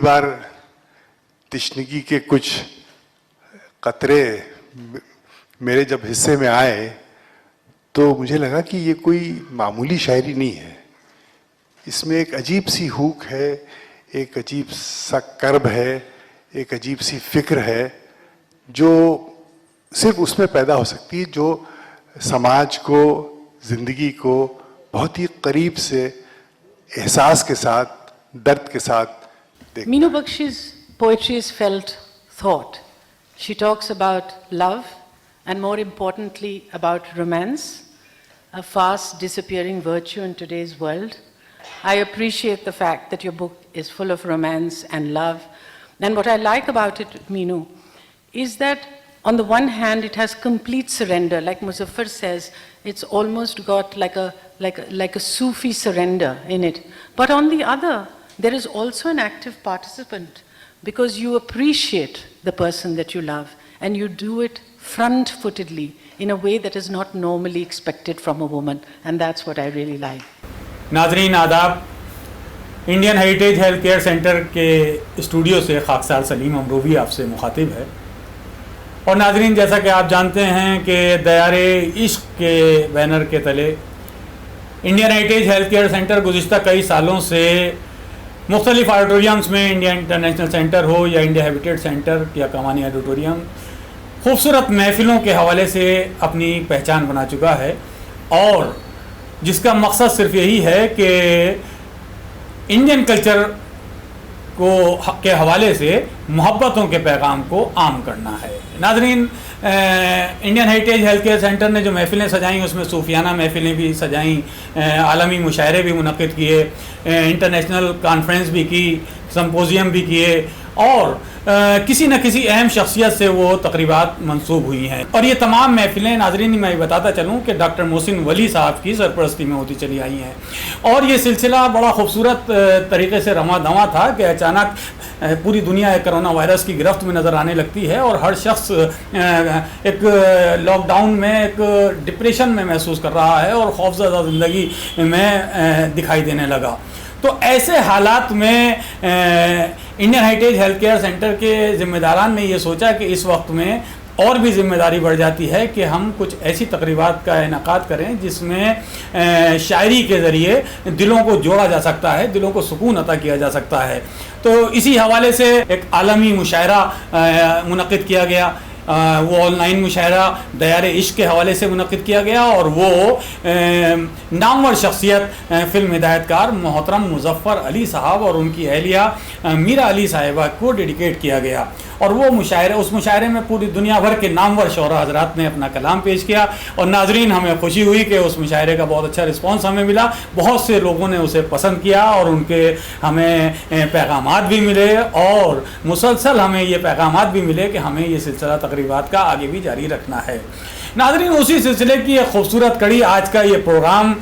बार तशनगी के कुछ कतरे मेरे जब हिस्से में आए तो मुझे लगा कि ये कोई मामूली शायरी नहीं है। इसमें एक अजीब सी हुक है, एक अजीब सा कर्ब है, एक अजीब सी फिक्र है जो सिर्फ उसमें पैदा हो सकती है जो समाज को, जिंदगी को बहुत ही करीब से एहसास के साथ, दर्द के साथ देख। Meenu Bakshi's poetry is felt thought. She talks about love and more importantly about romance, a fast disappearing virtue in today's world. I appreciate the fact that your book is full of romance and love. And what I like about it, Meenu, is that on the one hand it has complete surrender. Like Muzaffar says, it's almost got like a Sufi surrender in it. But on the other, there is also an active participant because you appreciate the person that you love and you do it front-footedly in a way that is not normally expected from a woman, and that's what I really like. नाज़रीन आदाब, Indian heritage health care centre के studio से खाकसार सलीम अमरोवी आपसे मुखातिब है। और नाज़रीन, जैसा कि आप जानते हैं कि दयारे इश्क के बैनर के तले Indian heritage health care centre गुज़िश्ता कई सालों से मुख्तलिफ ऑडिटोरियम्स में, इंडिया इंटरनेशनल सेंटर हो या इंडिया हैबिटेट सेंटर या कमानी ऑडिटोरियम, खूबसूरत महफ़िलों के हवाले से अपनी पहचान बना चुका है और जिसका मकसद सिर्फ यही है कि इंडियन कल्चर को के हवाले से मोहब्बतों के पैगाम को आम करना है। नाज़रीन, Indian heritage health care centre ने जो महफ़िलें सजाई उसमें सूफियाना महफ़िलें भी सजाई, आलमी मुशायरे भी मुनक़िद किए, इंटरनेशनल कॉन्फ्रेंस भी की, सिम्पोजियम भी किए और किसी न किसी अहम शख्सियत से वो तकरीबात मंसूब हुई हैं। और ये तमाम महफ़िलें, नाज़रीन, मैं बताता चलूँ कि डॉक्टर मोहसिन वली साहब की सरपरस्ती में होती चली आई हैं। और ये सिलसिला बड़ा खूबसूरत तरीके से रमा दमा था कि अचानक पूरी दुनिया एक कोरोना वायरस की गिरफ्त में नज़र आने लगती है और हर शख्स एक लॉकडाउन में एक डिप्रेशन में महसूस कर रहा है और खौफज़दा ज़िंदगी में दिखाई देने लगा। तो ऐसे हालात में Indian heritage health care centre के ज़िम्मेदारान ने ये सोचा कि इस वक्त में और भी ज़िम्मेदारी बढ़ जाती है कि हम कुछ ऐसी तकरीबात का इनेकाद करें जिसमें शायरी के ज़रिए दिलों को जोड़ा जा सकता है, दिलों को सुकून अता किया जा सकता है। तो इसी हवाले से एक आलमी मुशायरा मुनक़िद किया गया। वो ऑनलाइन मुशायरा दयारे इश्क के हवाले से मुनक़िद किया गया और वो नामवर शख्सियत फ़िल्म हिदायतकार मोहतरम मुज़फ़्फ़र अली साहब और उनकी अहलिया मीरा अली साहिबा को डेडिकेट किया गया। और वो मुशायरे, उस मुशायरे में पूरी दुनिया भर के नामवर शोरा हज़रात ने अपना कलाम पेश किया और नाज़रीन, हमें खुशी हुई कि उस मुशायरे का बहुत अच्छा रिस्पॉन्स हमें मिला। बहुत से लोगों ने उसे पसंद किया और उनके हमें पैगामात भी मिले और मुसलसल हमें ये पैगामात भी मिले कि हमें ये सिलसिला तकरीबात का आगे भी जारी रखना है। नाज़रीन, उसी सिलसिले की एक खूबसूरत कड़ी आज का ये प्रोग्राम,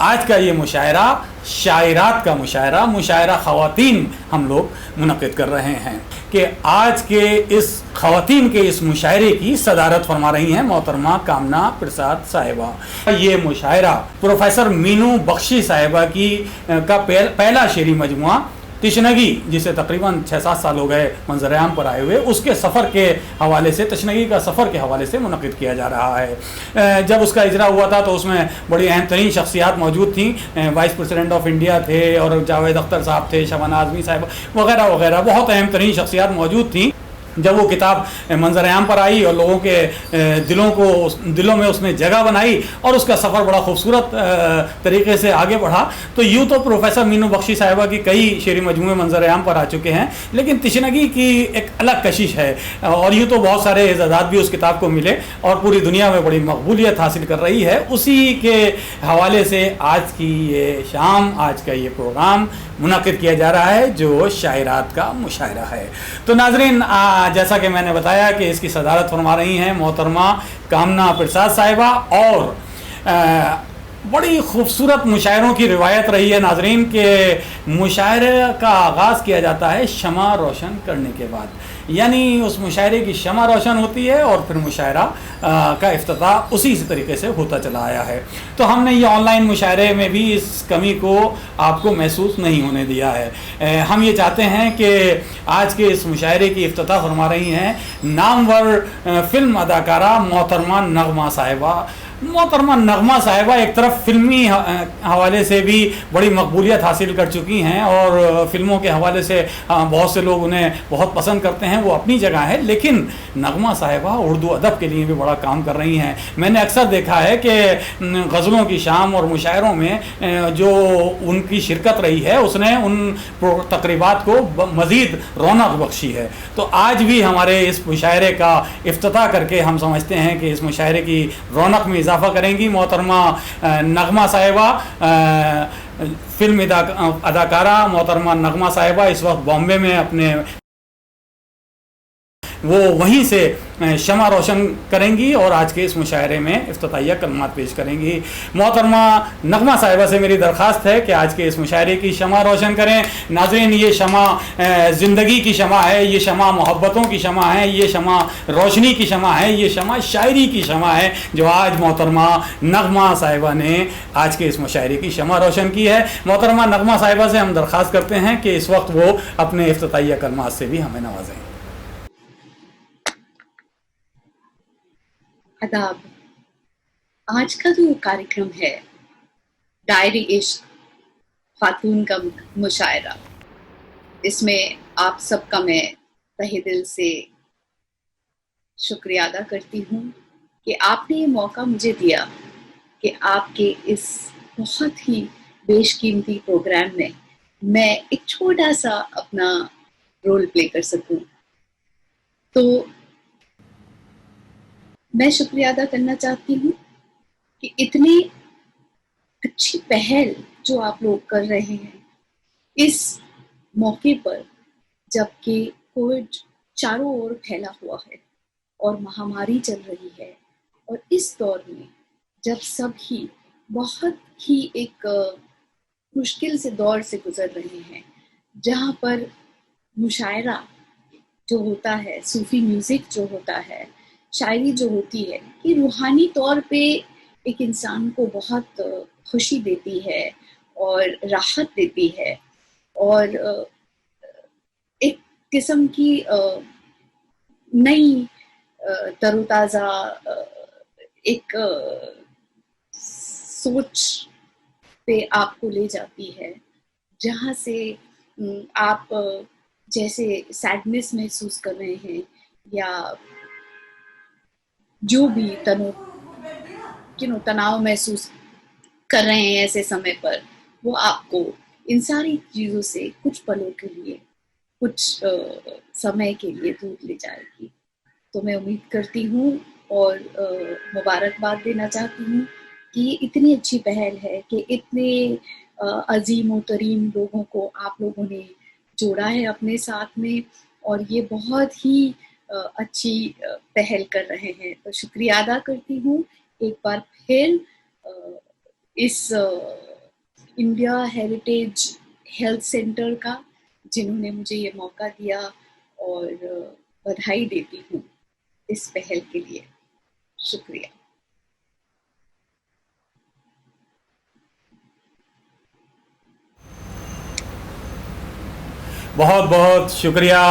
आज का ये मुशायरा, शायरात का मुशायरा, मुशायरा ख़वातीन हम लोग मुनक़िद कर रहे हैं कि आज के इस ख़वातीन के इस मुशायरे की सदारत फरमा रही हैं मोहतरमा कामना प्रसाद साहिबा। ये मुशायरा प्रोफेसर मीनू बख्शी साहिबा की का पहला शेरी मजमुआ तशनगी, जिसे तकरीबन 6-7 साल हो गए मंजर-ए-आम पर आए हुए, उसके सफ़र के हवाले से, तशनगी का सफ़र के हवाले से मुनक़िद किया जा रहा है। जब उसका इजरा हुआ था तो उसमें बड़ी अहम तरीन शख्सियात मौजूद थी। वाइस प्रेसिडेंट ऑफ इंडिया थे और जावेद अख्तर साहब थे, शबाना आज़मी साहब वगैरह वगैरह, बहुत अहम तरीन शख्सियात मौजूद थी। जब वो किताब मंजर-ए-आम पर आई और लोगों के दिलों में उसने जगह बनाई और उसका सफ़र बड़ा खूबसूरत तरीके से आगे बढ़ा। तो यूँ तो प्रोफेसर मीनू बख्शी साहिबा की कई शेरी मजमूए मंजर-ए-आम पर आ चुके हैं, लेकिन तशनगी की एक अलग कशिश है और यूँ तो बहुत सारे एजाज़ात भी उस किताब को मिले और पूरी दुनिया में बड़ी मकबूलियत हासिल कर रही है। उसी के हवाले से आज की ये शाम, आज का ये प्रोग्राम मुनक़िद किया जा रहा है जो शायरात का मुशायरा है। तो नाज़रीन, जैसा कि मैंने बताया कि इसकी सदारत फरमा रही हैं मोहतरमा कामना प्रसाद साहिबा और बड़ी खूबसूरत मुशायरों की रिवायत रही है नाज़रीन के मुशायरे का आगाज़ किया जाता है शमा रोशन करने के बाद। यानी उस मुशायरे की शमा रोशन होती है और फिर मुशायरा का इफ्तिताह उसी तरीके से होता चला आया है। तो हमने ये ऑनलाइन मुशायरे में भी इस कमी को आपको महसूस नहीं होने दिया है। हम ये चाहते हैं कि आज के इस मुशायरे की इफ्तिताह फरमा रही हैं नामवर फ़िल्म अदाकारा मोहतरमा नगमा साहिबा। मोहतरमा नगमा साहिबा एक तरफ फ़िल्मी हवाले से भी बड़ी मकबूलियत हासिल कर चुकी हैं और फ़िल्मों के हवाले से बहुत से लोग उन्हें बहुत पसंद करते हैं, वो अपनी जगह है, लेकिन नगमा साहिबा उर्दू अदब के लिए भी बड़ा काम कर रही हैं। मैंने अक्सर देखा है कि गज़लों की शाम और मुशायरों में जो उनकी शिरकत रही है उसने उन तकरीबात को मज़ीद रौनक बख्शी है। तो आज भी हमारे इस मुशायरे का इफ्तिताह करके हम समझते हैं कि इस मुशायरे की रौनक में इजाफा करेंगी मोहतरमा नगमा साहिबा। फिल्म अदाकारा मोहतरमा नगमा साहिबा इस वक्त बॉम्बे में अपने वो वहीं से शमा रोशन करेंगी और आज के इस मुशायरे में इफ्तिताहिया कलमात पेश करेंगी। मोहतरमा नगमा साहिबा से मेरी दरख्वास्त है कि आज के इस मुशायरे की शमा रोशन करें। नाज़रीन, ये शमा ज़िंदगी की शमा है, ये शमा मोहब्बतों की शमा है, ये शमा रोशनी की शमा है, ये शमा शायरी की शमा है जो आज मोहतरमा नगमा साहिबा ने आज के इस मुशायरे की शमा रोशन की है। मोहतरमा नगमा साहिबा से हम दरख्वास्त करते हैं कि इस वक्त वो अपने इफ्तिताहिया कलमात से भी हमें नवाजें। आदाब। आज का जो कार्यक्रम है डायरी इश्क खातून का मुशायरा, इसमें आप सबका मैं तहे दिल से शुक्रिया अदा करती हूँ कि आपने ये मौका मुझे दिया कि आपके इस बहुत ही बेशकीमती प्रोग्राम में मैं एक छोटा सा अपना रोल प्ले कर सकूं। तो मैं शुक्रिया अदा करना चाहती हूँ कि इतनी अच्छी पहल जो आप लोग कर रहे हैं इस मौके पर, जबकि कोविड चारों ओर फैला हुआ है और महामारी चल रही है, और इस दौर में जब सब ही बहुत ही एक मुश्किल से दौर से गुजर रहे हैं, जहाँ पर मुशायरा जो होता है, सूफी म्यूज़िक जो होता है, शायरी जो होती है, ये रूहानी तौर पे एक इंसान को बहुत खुशी देती है और राहत देती है और एक किस्म की नई तरोताज़ा एक सोच पे आपको ले जाती है, जहाँ से आप जैसे सैडनेस महसूस कर रहे हैं या जो भी तनाव महसूस कर रहे हैं ऐसे समय पर, वो आपको इन सारी चीज़ों से कुछ पलों के लिए, कुछ समय के लिए दूर ले जाएगी। तो मैं उम्मीद करती हूँ और मुबारकबाद देना चाहती हूँ कि ये इतनी अच्छी पहल है कि इतने अजीम व तरीन लोगों को आप लोगों ने जोड़ा है अपने साथ में, और ये बहुत ही अच्छी पहल कर रहे हैं। तो शुक्रिया अदा करती हूँ एक बार फिर इस इंडिया हेरिटेज हेल्थ सेंटर का, जिन्होंने मुझे ये मौका दिया, और बधाई देती हूँ इस पहल के लिए। शुक्रिया। बहुत बहुत शुक्रिया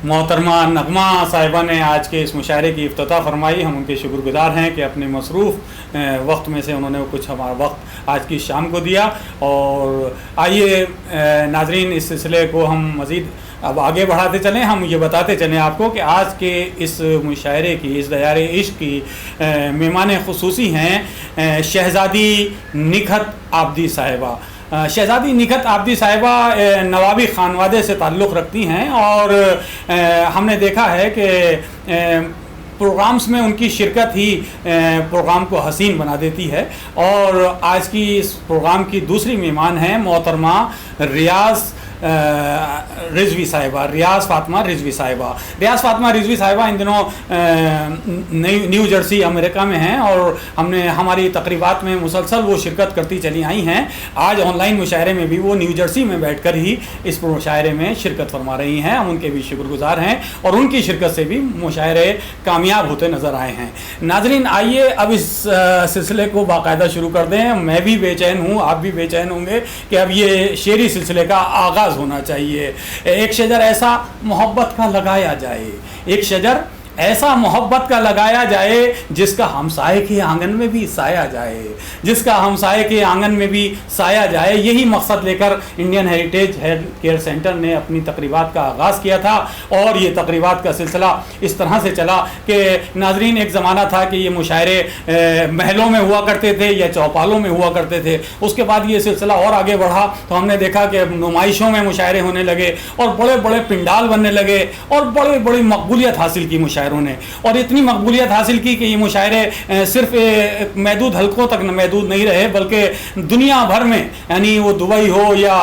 मोहतरमा नगमा साहिबा ने आज के इस मुशायरे की इफ्तिताह फरमाई। हम उनके शुक्रगुजार हैं कि अपने मसरूफ़ वक्त में से उन्होंने कुछ हमारा वक्त आज की शाम को दिया। और आइए नाजरीन, इस सिलसिले को हम मज़ीद अब आगे बढ़ाते चलें। हम ये बताते चलें आपको कि आज के इस मुशायरे की, इस दायरे इश्क की मेहमान खुसूसी हैं शहज़ादी निखत आबदी साहिबा। शहज़ादी निखत आबदी साहिबा नवाबी ख़ानवादे से ताल्लुक़ रखती हैं और हमने देखा है कि प्रोग्राम्स में उनकी शिरकत ही प्रोग्राम को हसीन बना देती है। और आज की इस प्रोग्राम की दूसरी मेहमान हैं मोहतरमा रियाज़ रिजवी साहिबा, रियाज फातिमा रिजवी साहिबा। रियाज फातिमा रिजवी साहिबा इन दिनों न्यू जर्सी अमेरिका में हैं और हमने हमारी तकरीबात में मुसलसल वो शिरकत करती चली आई हैं। आज ऑनलाइन मुशायरे में भी वो न्यू जर्सी में बैठकर ही इस मुशायरे में शिरकत फरमा रही हैं। हम उनके भी शुक्रगुजार हैं और उनकी शिरकत से भी मुशायरे कामयाब होते नज़र आए हैं। नाजरीन, आइए अब इस सिलसिले को बाकायदा शुरू कर दें। मैं भी बेचैन हूँ, आप भी बेचैन होंगे कि अब ये शेरी सिलसिले का आगाज़ होना चाहिए। एक शजर ऐसा मोहब्बत का लगाया जाए, एक शजर ऐसा मोहब्बत का लगाया जाए जिसका हमसाये के आंगन में भी साया जाए, जिसका हमसाये के आंगन में भी साया जाए। यही मकसद लेकर Indian heritage health care centre ने अपनी तकरीबात का आगाज़ किया था और ये तकरीबात का सिलसिला इस तरह से चला कि नाजरीन, एक ज़माना था कि ये मुशायरे महलों में हुआ करते थे या चौपालों में हुआ करते थे। उसके बाद ये सिलसिला और आगे बढ़ा तो हमने देखा कि नुमाइशों में मुशायरे होने लगे और बड़े बड़े पिंडाल बनने लगे और बड़ी बड़ी मकबूलियत हासिल की मुशायरों ने। और इतनी मकबूलियत हासिल की कि ये मुशायरे सिर्फ महदूद हलकों तक महदूद नहीं रहे बल्कि दुनिया भर में, यानी वो दुबई हो या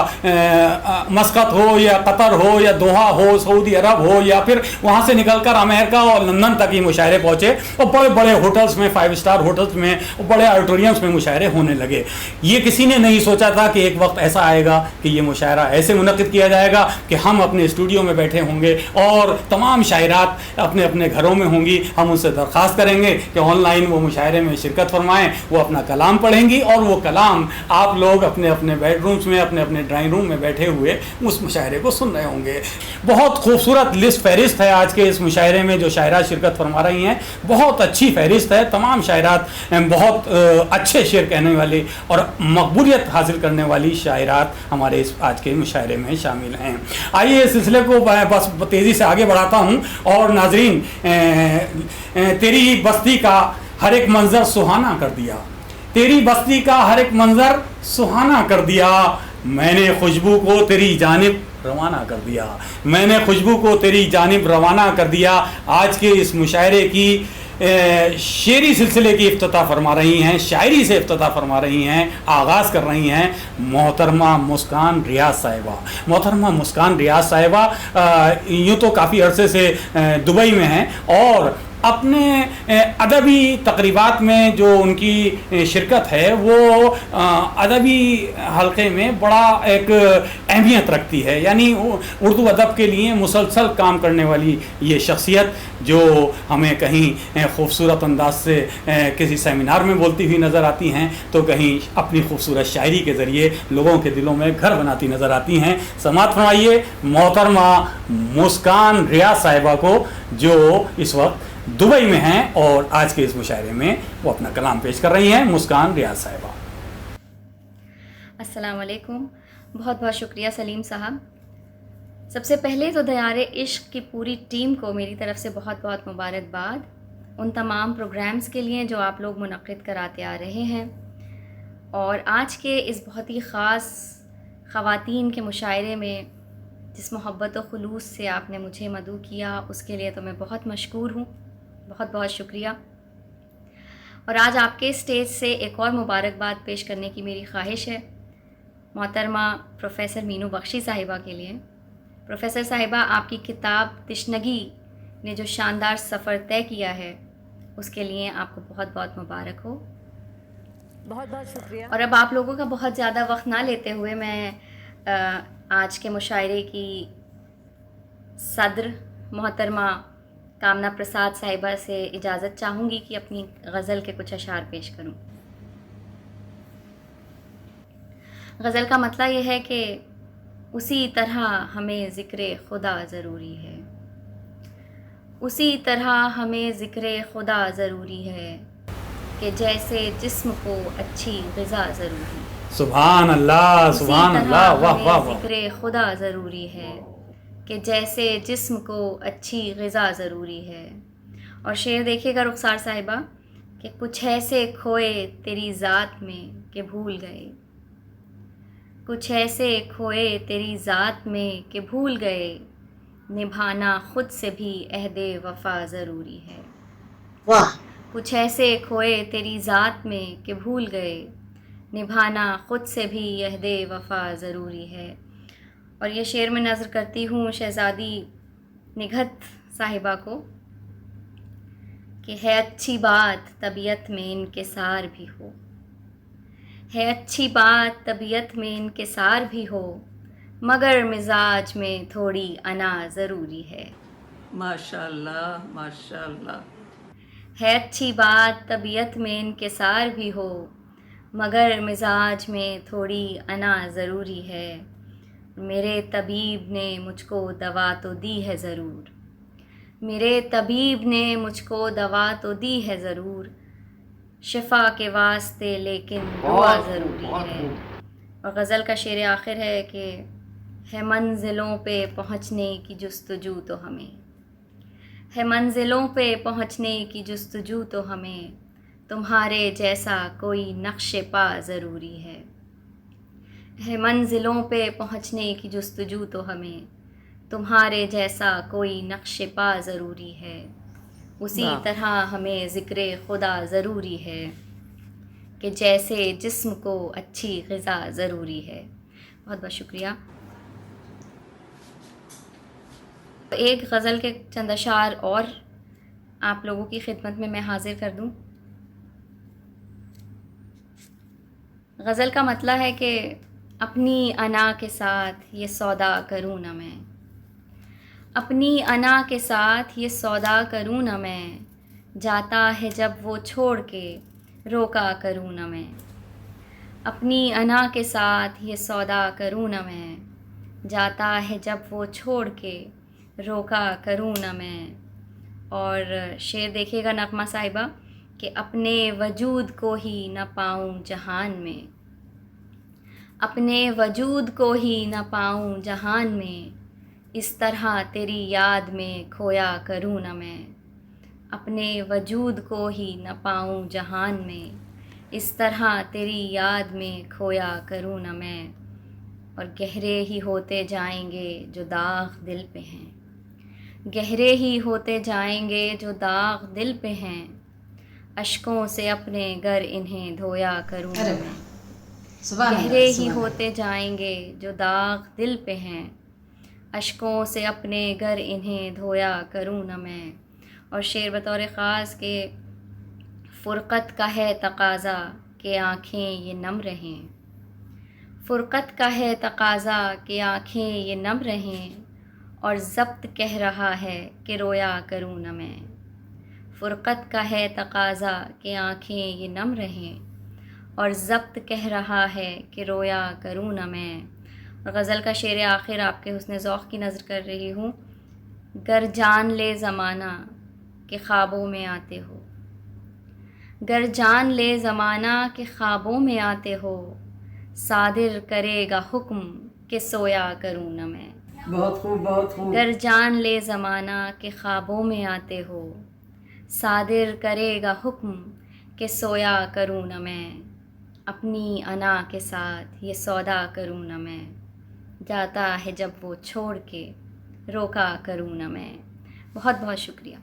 मस्कत हो या कतर हो या दोहा हो, सऊदी अरब हो या फिर वहाँ से निकलकर अमेरिका और लंदन तक ये मुशायरे पहुँचे और बड़े बड़े होटल्स में, 5 स्टार होटल्स में, बड़े ऑडिटोरियम्स में मुशायरे होने लगे। ये किसी ने नहीं सोचा था कि एक वक्त ऐसा आएगा कि ये मुशायरा ऐसे मुनक़िद किया जाएगा कि हम अपने स्टूडियो में बैठे होंगे और तमाम शायरात अपने अपने घरों में होंगी। हम उनसे दरख्वास्त करेंगे कि ऑनलाइन वो मुशायरे में शिरकत फरमाएं, वो अपना कलाम पढ़ेंगी और वो कलाम आप लोग अपने अपने बेडरूम्स में, अपने अपने ड्राइंग रूम में बैठे हुए उस मुशायरे को सुन रहे होंगे। बहुत खूबसूरत लिस्ट फहरिस्त है आज के इस मुशायरे में जो शायरात शिरकत फरमा रही हैं। बहुत अच्छी फहरिस्त है, तमाम शायरात बहुत अच्छे शेर कहने वाली और मकबूलियत हासिल करने वाली शायरात हमारे इस आज के मुशायरे में शामिल हैं। आइए इस सिलसिले को बस तेज़ी से आगे बढ़ाता हूँ। और नाजरीन, तेरी बस्ती का हर एक मंजर सुहाना कर दिया, तेरी बस्ती का हर एक मंजर सुहाना कर दिया। मैंने खुशबू को तेरी जानिब रवाना कर दिया, मैंने खुशबू को तेरी जानिब रवाना कर दिया। आज के इस मुशायरे की शेरी सिलसिले की इफ्तिताह फरमा रही हैं, शायरी से इफ्तिताह फरमा रही हैं, आगाज़ कर रही हैं मोहतरमा मुस्कान रियाज साहिबा। मोहतरमा मुस्कान रियाज साहिबा यूँ तो काफ़ी अरसे से दुबई में हैं और अपने अदबी तकरीबात में जो उनकी शिरकत है वो अदबी हलक़े में बड़ा एक अहमियत रखती है। यानी उर्दू अदब के लिए मुसलसल काम करने वाली ये शख्सियत जो हमें कहीं खूबसूरत अंदाज से किसी सेमिनार में बोलती हुई नज़र आती हैं तो कहीं अपनी खूबसूरत शायरी के ज़रिए लोगों के दिलों में घर बनाती नज़र आती हैं। समाअत फरमाइए मोहतरमा मुस्कान रियाज साहिबा को जो इस वक्त दुबई में हैं और आज के इस मुशायरे में वो अपना कलाम पेश कर रही हैं। मुस्कान रियाज साहिबा। अस्सलाम वालेकुम। बहुत बहुत शुक्रिया सलीम साहब। सबसे पहले तो दयारे इश्क की पूरी टीम को मेरी तरफ़ से बहुत बहुत मुबारकबाद उन तमाम प्रोग्राम्स के लिए जो आप लोग मुनक़्क़िद कराते आ रहे हैं। और आज के इस बहुत ही ख़ास ख़वातीन के मुशायरे में जिस मोहब्बत व खुलूस से आपने मुझे मदऊ किया उसके लिए तो मैं बहुत मशकूर हूँ, बहुत बहुत शुक्रिया। और आज आपके स्टेज से एक और मुबारकबाद पेश करने की मेरी ख्वाहिश है मोहतरमा प्रोफ़ेसर मीनू बख्शी साहिबा के लिए। प्रोफ़ेसर साहिबा, आपकी किताब तिश्नगी ने जो शानदार सफ़र तय किया है उसके लिए आपको बहुत बहुत मुबारक हो। बहुत बहुत शुक्रिया। और अब आप लोगों का बहुत ज़्यादा वक्त ना लेते हुए मैं आज के मुशायरे की सदर मोहतरमा कामना प्रसाद साहिबा से इजाज़त चाहूँगी कि अपनी गज़ल के कुछ अशार पेश करूँ। गज़ल का मतला ये है कि उसी तरह हमें ज़िक्र खुदा ज़रूरी है, उसी तरह हमें ज़िक्र खुदा ज़रूरी है कि जैसे जिस्म को अच्छी ग़िज़ा ज़रूरी है। सुभान अल्लाह, सुभान अल्लाह, वाह वाह वाह। ज़िक्र खुदा ज़रूरी है कि जैसे जिस्म को अच्छी ग़िज़ा ज़रूरी है। और शेर देखिएगा रुखसार साहिबा कि कुछ ऐसे खोए तेरी ज़ात में कि भूल गए, कुछ ऐसे खोए तेरी ज़ात में कि भूल गए, निभाना ख़ुद से भी अहदे वफ़ा ज़रूरी है। वाह। कुछ ऐसे खोए तेरी ज़ात में कि भूल गए, निभाना ख़ुद से भी अहदे वफ़ा ज़रूरी है। और ये शेर में नज़र करती हूँ शहज़ादी निघत साहिबा को कि है अच्छी बात तबीयत में इनकिसार भी हो, है अच्छी बात तबीयत में इनकिसार भी हो, मगर मिजाज में थोड़ी अना ज़रूरी है। माशाल्लाह माशाल्लाह। है अच्छी बात तबीयत में इनकिसार भी हो, मगर मिजाज में थोड़ी अना ज़रूरी है। मेरे तबीब ने मुझको दवा तो दी है ज़रूर, मेरे तबीब ने मुझको दवा तो दी है ज़रूर, शिफा के वास्ते लेकिन दुआ ज़रूरी है। और गज़ल का शेर आखिर है कि है मंजिलों पे पहुँचने की जुस्तजू तो हमें, है मंजिलों पे पहुँचने की जुस्तजू तो हमें, तुम्हारे जैसा कोई नक्शे पा ज़रूरी है मंजिलों पे पहुँचने की जुस्तजू तो हमें, तुम्हारे जैसा कोई नक्शे पा ज़रूरी है। उसी तरह हमें ज़िक्र खुदा ज़रूरी है कि जैसे जिस्म को अच्छी ग़िज़ा ज़रूरी है। बहुत बहुत शुक्रिया। एक गज़ल के चंद अशार और आप लोगों की खिदमत में मैं हाज़िर कर दूं। गज़ल का मतला है कि अपनी अना के साथ ये सौदा करूँ ना मैं, अपनी अना के साथ ये सौदा करूँ ना मैं, जाता है जब वो छोड़ के रोका करूँ ना मैं, अपनी अना के साथ ये सौदा करूँ ना मैं, जाता है जब वो छोड़ के रोका करूँ ना मैं। और शेर देखिएगा नगमा साहिबा कि अपने वजूद को ही न पाऊँ जहान में, अपने वजूद को ही न पाऊँ जहान में, इस तरह तेरी याद में खोया करूँ न मैं, अपने वजूद को ही न पाऊँ जहान में, इस तरह तेरी याद में खोया करूँ न मैं। और गहरे ही होते जाएंगे जो दाग दिल पे हैं, गहरे ही होते जाएंगे जो दाग दिल पे हैं, अश्कों से अपने घर इन्हें धोया करूँ न मैं। गहरे ही होते जाएंगे जो दाग दिल पे हैं, अश्कों से अपने घर इन्हें धोया करूँ न मैं। और शेर बतौर ख़ास के फ़ुरक़त का है तकाज़ा कि आँखें ये नम रहें, फ़ुरक़त का है तकाज़ा कि आँखें ये नम रहें, और ज़ब्त कह रहा है कि रोया करूँ न मैं। फ़ुरक़त का है तकाज़ा कि आँखें ये नम रहें, और ज़ब्त कह रहा है कि रोया करूँ न मैं। और गज़ल का शेर आखिर आपके हुस्न ज़ौक़ की नज़र कर रही हूँ। गर जान ले ज़माना के ख़्वाबों में आते हो, गर जान ले ज़माना के ख़्वाबों में आते हो, सादिर करेगा हुक्म कि सोया करूँ न मैं। बहुत खूब बहुत खूब। गर जान ले ज़माना के ख़्वाबों में आते हो, सादिर करेगा हुक्म कि सोया करूँ न मैं, अपनी अना के साथ ये सौदा करूँ न मैं, जाता है जब वो छोड़ के रोका करूँ न मैं। बहुत बहुत शुक्रिया।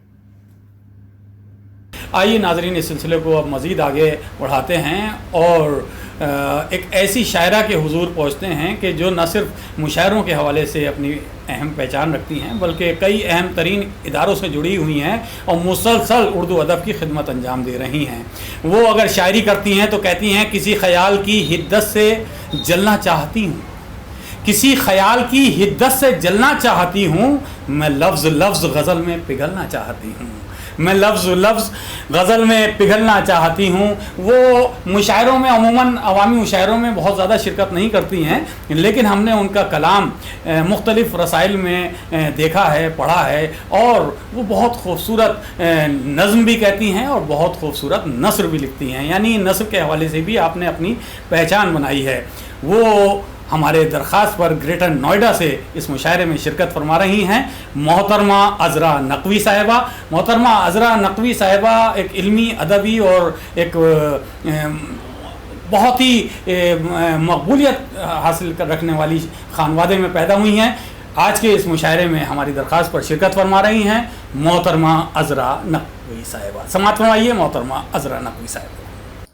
आइए नाज़रीन, इस सिलसिले को अब मज़ीद आगे बढ़ाते हैं और एक ऐसी शायरा के हुजूर पहुँचते हैं कि जो न सिर्फ मुशायरों के हवाले से अपनी अहम पहचान रखती हैं बल्कि कई अहम तरीन इदारों से जुड़ी हुई हैं और मुसलसल उर्दू अदब की खिदमत अंजाम दे रही हैं। वो अगर शायरी करती हैं तो कहती हैं किसी ख़याल की हिद्दत से जलना चाहती हूँ, किसी ख़याल की हिद्दत से जलना चाहती हूँ, मैं लफ्ज़ लफ्ज़ गज़ल में पिघलना चाहती हूँ, मैं लफ्ज़ लफ्ज़ गज़ल में पिघलना चाहती हूँ। वो मुशायरों में अमूमन अवामी मुशायरों में बहुत ज़्यादा शिरकत नहीं करती हैं, लेकिन हमने उनका कलाम मुख्तलिफ़ रसाइल में देखा है, पढ़ा है, और वो बहुत खूबसूरत नज़्म भी कहती हैं और बहुत खूबसूरत नस्र भी लिखती हैं। यानी नस्र के हवाले से भी आपने अपनी पहचान बनाई है। वो हमारे दरख्वास्त पर ग्रेटर नोएडा से इस मुशायरे में शिरकत फरमा रही हैं मोहतरमा अज़रा नकवी साहिबा। मोहतरमा अज़रा नकवी साहिबा एक इल्मी, अदबी और एक बहुत ही मकबूलियत हासिल कर रखने वाली खानवादे में पैदा हुई हैं। आज के इस मुशायरे में हमारी दरख्वास्त पर शिरकत फरमा रही हैं मोहतरमा अज़रा नकवी साहिबा। समाअत फरमाइए मोहतरमा अज़रा नकवी साहिबा।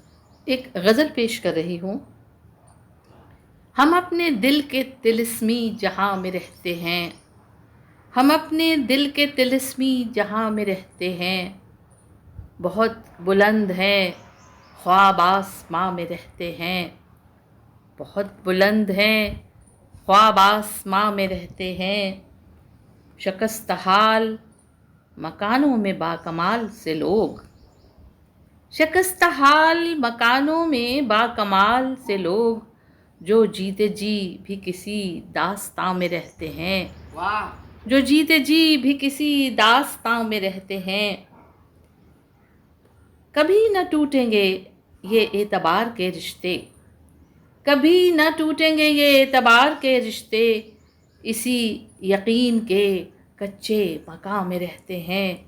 एक गज़ल पेश कर रही हूँ। हम अपने दिल के तिलिस्मी जहां में रहते हैं, हम अपने दिल के तिलिस्मी जहां में रहते हैं। बहुत बुलंद हैं ख्वाब आसमां में रहते हैं, बहुत बुलंद हैं ख्वाब आसमां में रहते हैं। शकस्त हाल मकानों में बाकमाल से लोग, शिकस्त हाल मकानों में बाकमाल से लोग, जो जीते जी भी किसी दास्तां में रहते हैं। वाह। जो जीते जी भी किसी दास्तां में रहते हैं। कभी न टूटेंगे ये एतबार के रिश्ते, कभी न टूटेंगे ये एतबार के रिश्ते, इसी यकीन के कच्चे मकाम में रहते हैं,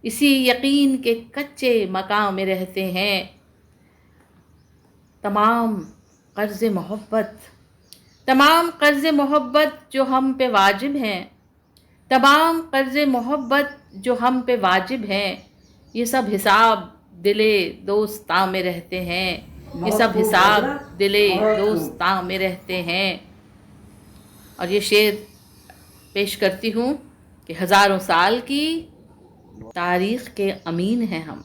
इसी यकीन के कच्चे मकाम में रहते हैं। तमाम कर्ज़ मोहब्बत, तमाम कर्ज़ मोहब्बत जो हम पे वाजिब हैं, तमाम कर्ज़ मोहब्बत जो हम पे वाजिब हैं, ये सब हिसाब दिले दोस्तां में रहते हैं, ये सब हिसाब दिले दोस्तां में रहते हैं। और ये शेर पेश करती हूँ कि हज़ारों साल की तारीख़ के अमीन हैं हम,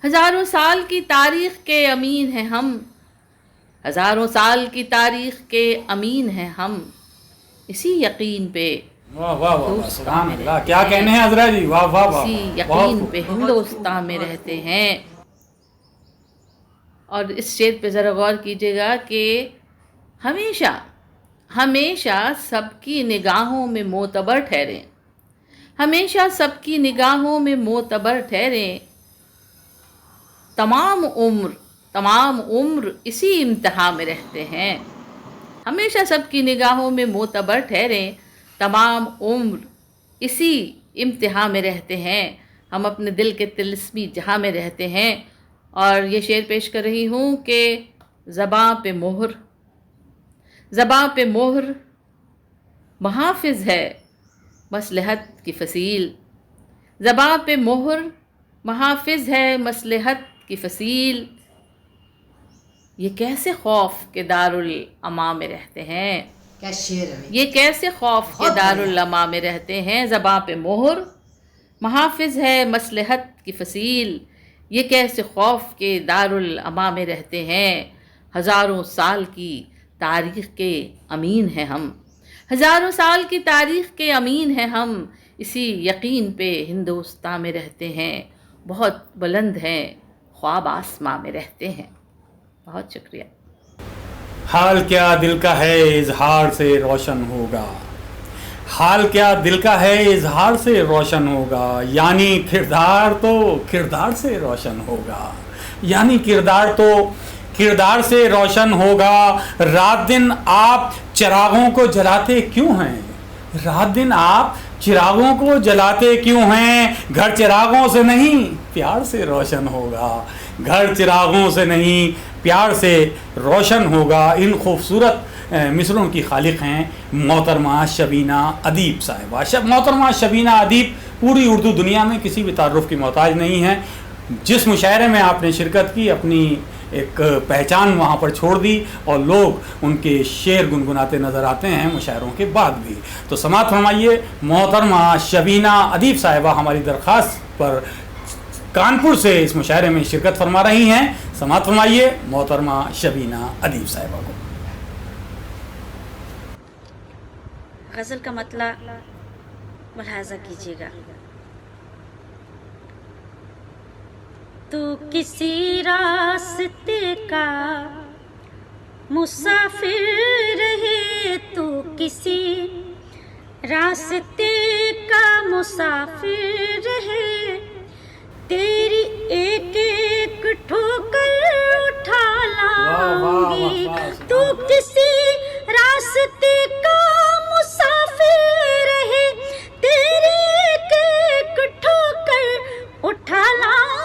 हज़ारों साल की तारीख़ के अमीन हैं हम, हज़ारों साल की तारीख़ के अमीन हैं हम, इसी यकीन पे वाह वाह वाह, सुभान अल्लाह, क्या कहने हैं हजरा जी, वाह वाह वाह, इसी यकीन पे हिंदुस्तान में रहते हैं। और इस शेर पे ज़रा गौर कीजिएगा कि हमेशा हमेशा सबकी निगाहों में मोतबर ठहरें, हमेशा सबकी निगाहों में मोतबर ठहरें। तमाम उम्र इसी इम्तिहान में रहते हैं, हमेशा सबकी निगाहों में मोतबर ठहरें, तमाम उम्र इसी इम्तिहान में रहते हैं। हम अपने दिल के तिलिस्मी जहां में रहते हैं। और ये शेर पेश कर रही हूँ कि ज़बां पे मोहर, ज़बां पे मोहर मुहाफ़िज़ है मसलहत की फसील, ज़बां पे मोहर मुहाफ़िज़ है मसलहत की फसील। ये कैसे खौफ के दारुल अमा में रहते हैं, क्या शेर है, ये कैसे खौफ के दारुल अमा में रहते हैं। ज़बां पे मोहर मुहाफ़िज़ है मसलहत की फसील, ये कैसे खौफ के दारुल अमा में रहते हैं। हज़ारों साल की तारीख़ के अमीन हैं हम, हज़ारों साल की तारीख़ के अमीन हैं हम, इसी यकीन पे हिंदुस्तान में रहते हैं। बहुत बुलंद हैं ख्वाब आसमां में रहते हैं। बहुत शुक्रिया। हाल क्या दिल का है इजहार से रोशन होगा, हाल क्या दिल का है इजहार से रोशन होगा, यानी किरदार तो किरदार से रोशन होगा, यानी किरदार तो किरदार से रोशन होगा। रात दिन आप चिरागों को जलाते क्यों हैं, रात दिन आप चिरागों को जलाते क्यों हैं। घर चिरागों से नहीं प्यार से रोशन होगा, घर चिरागों से नहीं प्यार से रोशन होगा। इन खूबसूरत मिसरों की खालिक हैं मोहतरमा शबीना अदीब साहिबा। मोहतरमा शबीना अदीब पूरी उर्दू दुनिया में किसी भी तारुफ की मोहताज नहीं है। जिस मुशायरे में आपने शिरकत की अपनी एक पहचान वहाँ पर छोड़ दी और लोग उनके शेर गुनगुनाते नज़र आते हैं मुशायरों के बाद भी। तो समाअत फरमाइए, मोहतरमा शबीना अदीब साहिबा हमारी दरख्वास्त पर कानपुर से इस मुशायरे में शिरकत फरमा रही हैं। समाअत फरमाइए मोहतरमा शबीना अदीब साहिबा को। गज़ल का मतलब मुलाहाज़ा कीजिएगा। तू किसी रास्ते का मुसाफिर रहे, तू किसी रास्ते का मुसाफिर रहे, तेरी एक एक ठोकर उठा लाऊंगी। तू किसी रास्ते का मुसाफिर रहे, तेरी एक एक ठोकर उठा लाऊंगी।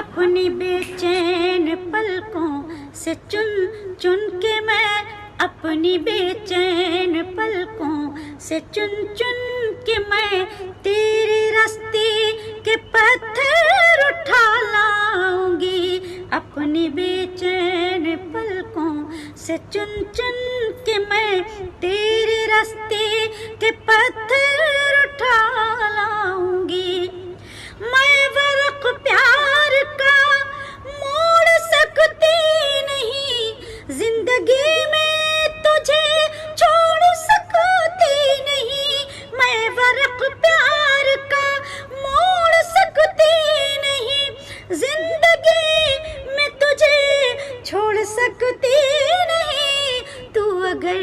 अपनी बेचैन पलकों से चुन चुन के मैं, अपनी बेचैन पलकों से चुन चुन के मैं, तेरे रास्ते के पत्थर उठा लाऊंगी। अपनी बेचैन पलकों से चुन चुन के मैं तेरे रास्ते के पत्थर उठा लाऊंगी। मैं वर्क प्यार का मोड़ सकती नहीं, जिंदगी में तुझे छोड़ सकती नहीं। मैं वर्क प्यार का मोड़ सकती नहीं, जिंदगी में तुझे छोड़ सकती नहीं। तू अगर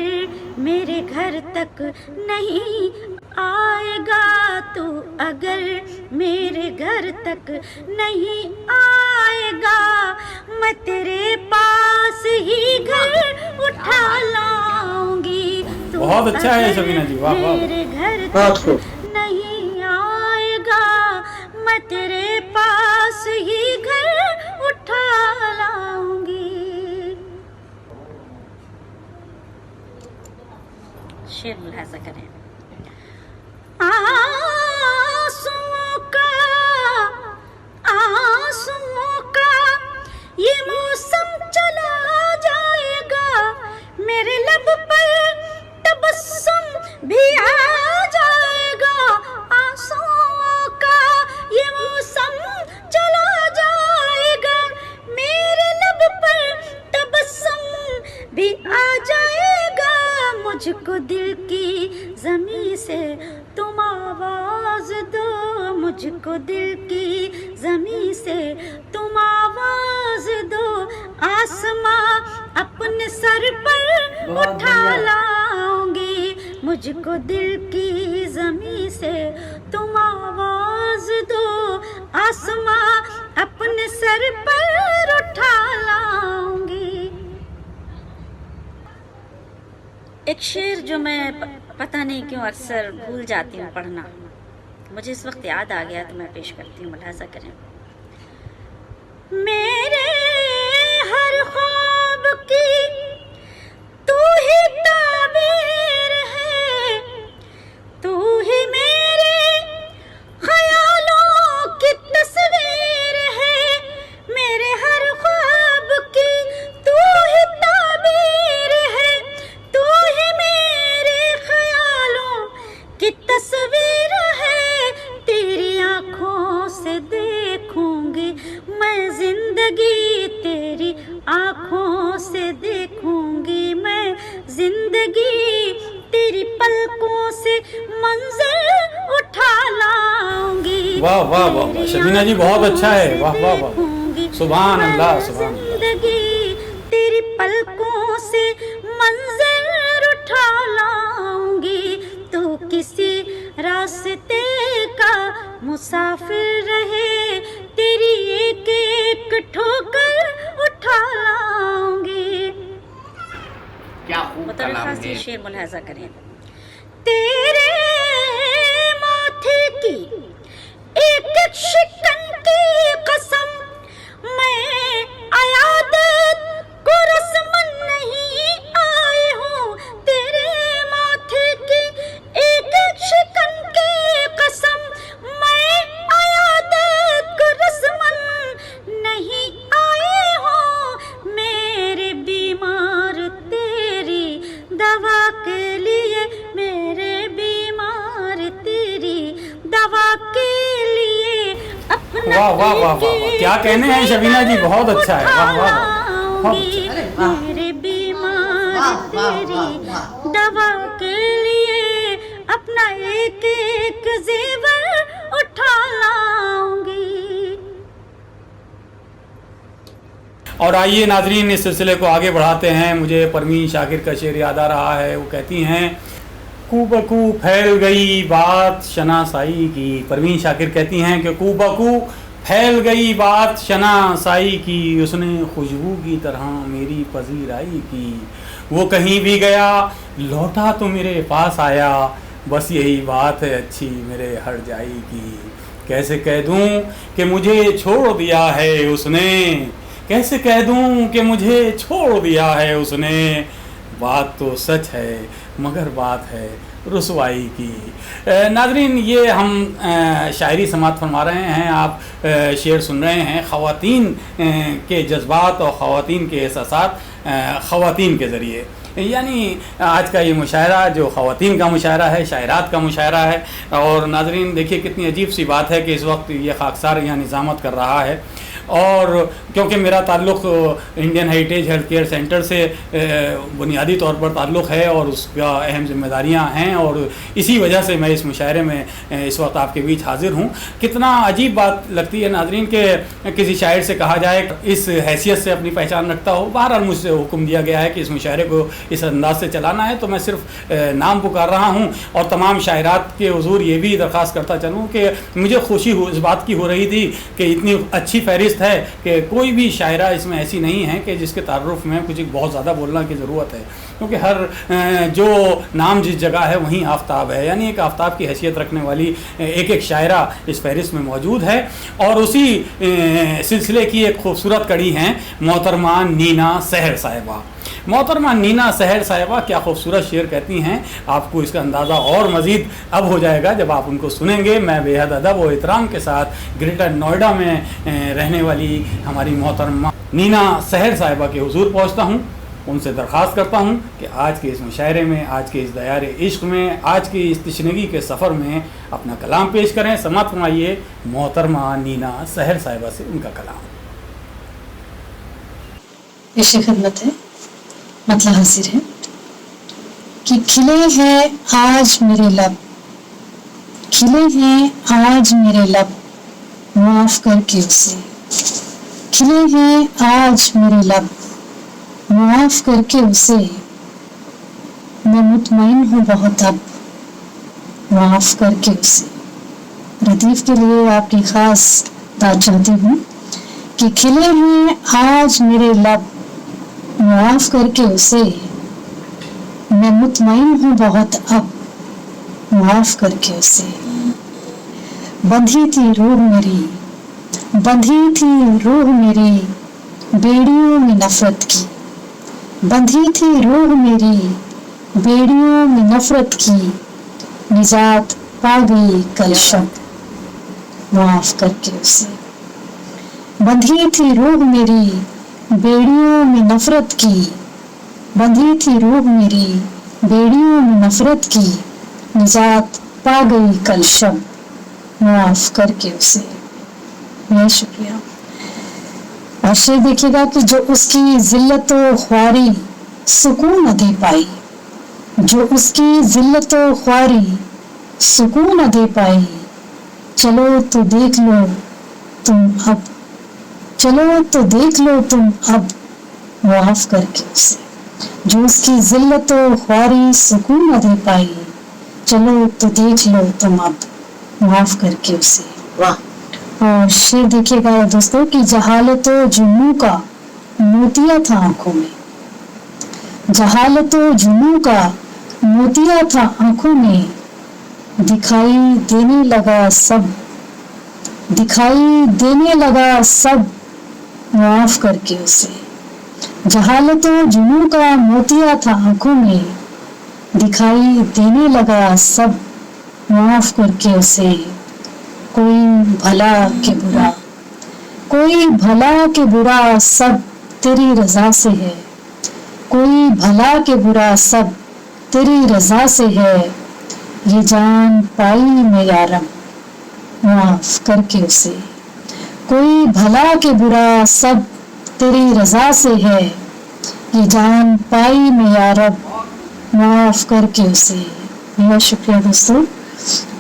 मेरे घर तक नहीं आएगा, तू अगर मेरे घर तक नहीं आएगा, मैं तेरे पास ही घर उठा लाऊंगी। तू बहुत अच्छा है शबीना जी, वाह वाह। मेरे घर तक नहीं आएगा, मैं तेरे पास ही घर उठा लाऊंगी। शेर मुलाजा करें। आंसुओं का ये मौसम चला जाएगा, मेरे लब पर तबस्सुम भी आ जाएगा। आंसुओं का ये मौसम चला जाएगा, मेरे लब पर तबस्सुम भी आ जाएगा। मुझको दिल की ज़मीं से तुम आवाज़ दो, मुझको दिल की ज़मीं से तुम आवाज़ दो। आसमां अपने सर पर उठा लाऊंगी, मुझको दिल की ज़मीं से तुम आवाज़ दो। आसमां अपने सर पर उठा लाऊंगी। एक शेर जो मैं पता नहीं क्यों अक्सर भूल जाती हूँ पढ़ना, मुझे इस वक्त याद आ गया तो मैं पेश करती हूँ, मुलाजा करें। मेरे हर ख्वाब की तू ही ताबीर है, तू ही मेरे ख्यालों की तस्वीर है। मेरे हर ख्वाब की तू ही ताबीर है, तू ही मेरे ख्यालों की तस्वीर है। तेरी आँखों से देखूंगी मैं जिंदगी, तेरी आँखों से देखूंगी मैं जिंदगी। तेरी पलकों से मंजर उठा लाऊंगी। वाह वाह वाह, शबीना जी बहुत अच्छा है, वाह वाह वाह, सुभान अल्लाह सुभान अल्लाह। जिंदगी तेरी पलकों से मंजर उठा लाऊंगी। तू किसी रास्ते का मुसाफिर रहे, तेरी एक एक ठोकर उठा लाऊंगी। क्या खूब कलाम है। शेर मुलाजा करें। तेरे माथे की एक एक शिकन की कसम, मैं अयादत को रस्मन नहीं आए हूँ। तेरे माथे की एक एक शिकन की कसम, मैं अयादत को रस्मन नहीं आए हूँ। मेरे बीमार तेरी दवा के लिए, मेरे बीमार तेरी दवा के लिए अपना वाह वाह वाह वाह, क्या कहने हैं शबीना जी, बहुत अच्छा है, वाह वाह वाह। मेरे बीमार तेरी दवा के लिए अपना एक एक जेवर उठा लाऊंगी। और आइए नाजरीन, इस सिलसिले को आगे बढ़ाते हैं। मुझे परवीन शाकिर का शेर याद आ रहा है, वो कहती हैं कूबकू फैल गई बात शनासाई की। परवीन शाकिर कहती हैं कि कूबकू फैल गई बात शनासाई की, उसने खुशबू की तरह मेरी पजीराई की। वो कहीं भी गया लौटा तो मेरे पास आया, बस यही बात है अच्छी मेरे हर जाई की। कैसे कह दूं कि मुझे छोड़ दिया है उसने, कैसे कह दूं कि मुझे छोड़ दिया है उसने। बात तो सच है मगर बात है रुसवाई की। नाजरीन, ये हम शायरी समात फरमा रहे हैं, आप शेर सुन रहे हैं ख़वातीन के जज्बात और ख़वातीन के एहसासात ख़वातीन के ज़रिए। यानी आज का ये मुशायरा जो ख़वातीन का मुशायरा है, शायरात का मुशायरा है। और नाजरीन देखिए कितनी अजीब सी बात है कि इस वक्त ये खाकसार यहाँ निज़ामत कर रहा है, और क्योंकि मेरा ताल्लुक़ Indian heritage health care centre से बुनियादी तौर पर ताल्लुक़ है और उसका अहम ज़िम्मेदारियाँ हैं, और इसी वजह से मैं इस मुशायरे में इस वक्त आपके बीच हाज़िर हूँ। कितना अजीब बात लगती है नाजरीन कि किसी शायर से कहा जाए इस हैसियत से अपनी पहचान रखता हो। बहरहाल मुझसे हुक्म दिया गया है कि इस मुशायरे को इस अंदाज से चलाना है, तो मैं सिर्फ नाम पुकार रहा हूँ। और तमाम शायरात के हुजूर ये भी दरख्वास्त करता चलूँ कि मुझे खुशी इस बात की हो रही थी कि इतनी अच्छी फहरिस्त है कि कोई भी शायरा इसमें ऐसी नहीं है कि जिसके तारुफ में कुछ बहुत ज़्यादा बोलना की ज़रूरत है, क्योंकि हर जो नाम जिस जगह है वहीं आफ्ताब है। यानी एक आफ्ताब की हैसियत रखने वाली एक एक शायरा इस फहरिस्त में मौजूद है। और उसी सिलसिले की एक खूबसूरत कड़ी हैं मोहतरमा नीना सहर साहिबा। मोहतरमा नीना सहर साहिबा क्या खूबसूरत शेर कहती हैं, आपको इसका अंदाज़ा और मज़ीद अब हो जाएगा जब आप उनको सुनेंगे। मैं बेहद अदब और एहतराम के साथ ग्रेटर नोएडा में रहने वाली हमारी मोहतरमा नीना सहर साहिबा के हुजूर पहुंचता हूं। उनसे दरख्वास्त करता हूं कि आज के इस मुशायरे में, आज के इस दयार इश्क में, आज की इस तशनगी के सफ़र में अपना कलाम पेश करें। समात फरमाइए मोहतरमा नीना सहर साहिबा से उनका कलाम। पेश खिदमत है, मतलब हाजिर है कि खिले हैं आज मेरे लब, खिले हैं आज मेरे लब, माफ करके उसे। खिले हैं आज मेरे लब, माफ करके उसे। मैं मुतमईन हूँ बहुत अब, माफ करके उसे। रदीफ के लिए आपकी खास बात चाहती हूँ कि खिले हैं आज मेरे लब, माफ करके उसे। मैं मुतमईन हूँ बहुत अब, माफ करके उसे। बंधी थी रूह मेरी, बंधी थी रूह मेरी बेड़ियों में नफरत की। बंधी थी रूह मेरी बेड़ियों में नफरत की। निजात पा गई कल शब, माफ करके उसे। बंधी थी रूह मेरी बेड़ियों में नफरत की। बंधी थी रूह मेरी बेड़ियों में नफरत की। निजात पा गई कल शब, माफ करके उसे। बहुत शुक्रिया। और शेर देखिएगा कि जो उसकी जिल्लत व ख्वारी सुकून न दे पाई, जो उसकी जिल्लत व ख्वारी सुकून न दे पाई। चलो तो देख लो तुम अब, चलो तो देख लो तुम अब, माफ करके उसे। जो उसकी जिल्लत व ख्वारी सुकून न दे पाई। चलो तो देख लो तुम अब, माफ करके उसे। वाह। और शेर देखिएगा दोस्तों कि जहालत व जुनू का मोतिया था आंखों में। जहालत व जुनू का मोतिया था आंखों में। दिखाई देने लगा सब, दिखाई देने लगा सब, माफ करके उसे। जहालत व जुनू का मोतिया था आंखों में। दिखाई देने लगा सब, माफ करके उसे। कोई भला के बुरा, कोई भला के बुरा सब तेरी रजा से है। कोई भला के बुरा सब तेरी रजा से है। ये जान पाई मैं यारब, माफ करके उसे। कोई भला के बुरा सब तेरी रजा से है। ये जान पाई मैं यारब, माफ करके उसे। बहुत शुक्रिया दोस्तों।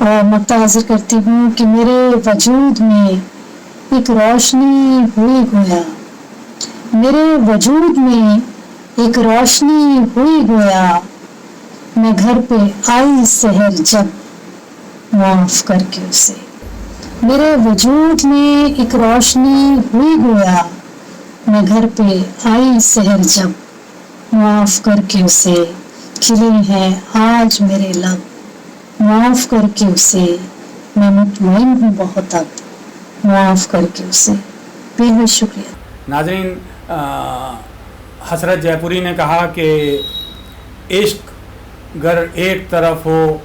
और मक्ता हाजिर करती हूँ कि मेरे वजूद में एक रोशनी हुई गोया। मेरे वजूद में एक रोशनी हुई गोया। मैं घर पे आई सहर जब, माफ करके उसे। मेरे वजूद में एक रोशनी हुई गोया। मैं घर पे आई सहर जब, माफ करके उसे। खिले हैं आज मेरे लब, माफ करके उसे। मैं मुतमईन हूँ बहुत अब, माफ करके उसे। बेहद शुक्रिया। नाज़रीन, हसरत जयपुरी ने कहा कि इश्क गर एक तरफ हो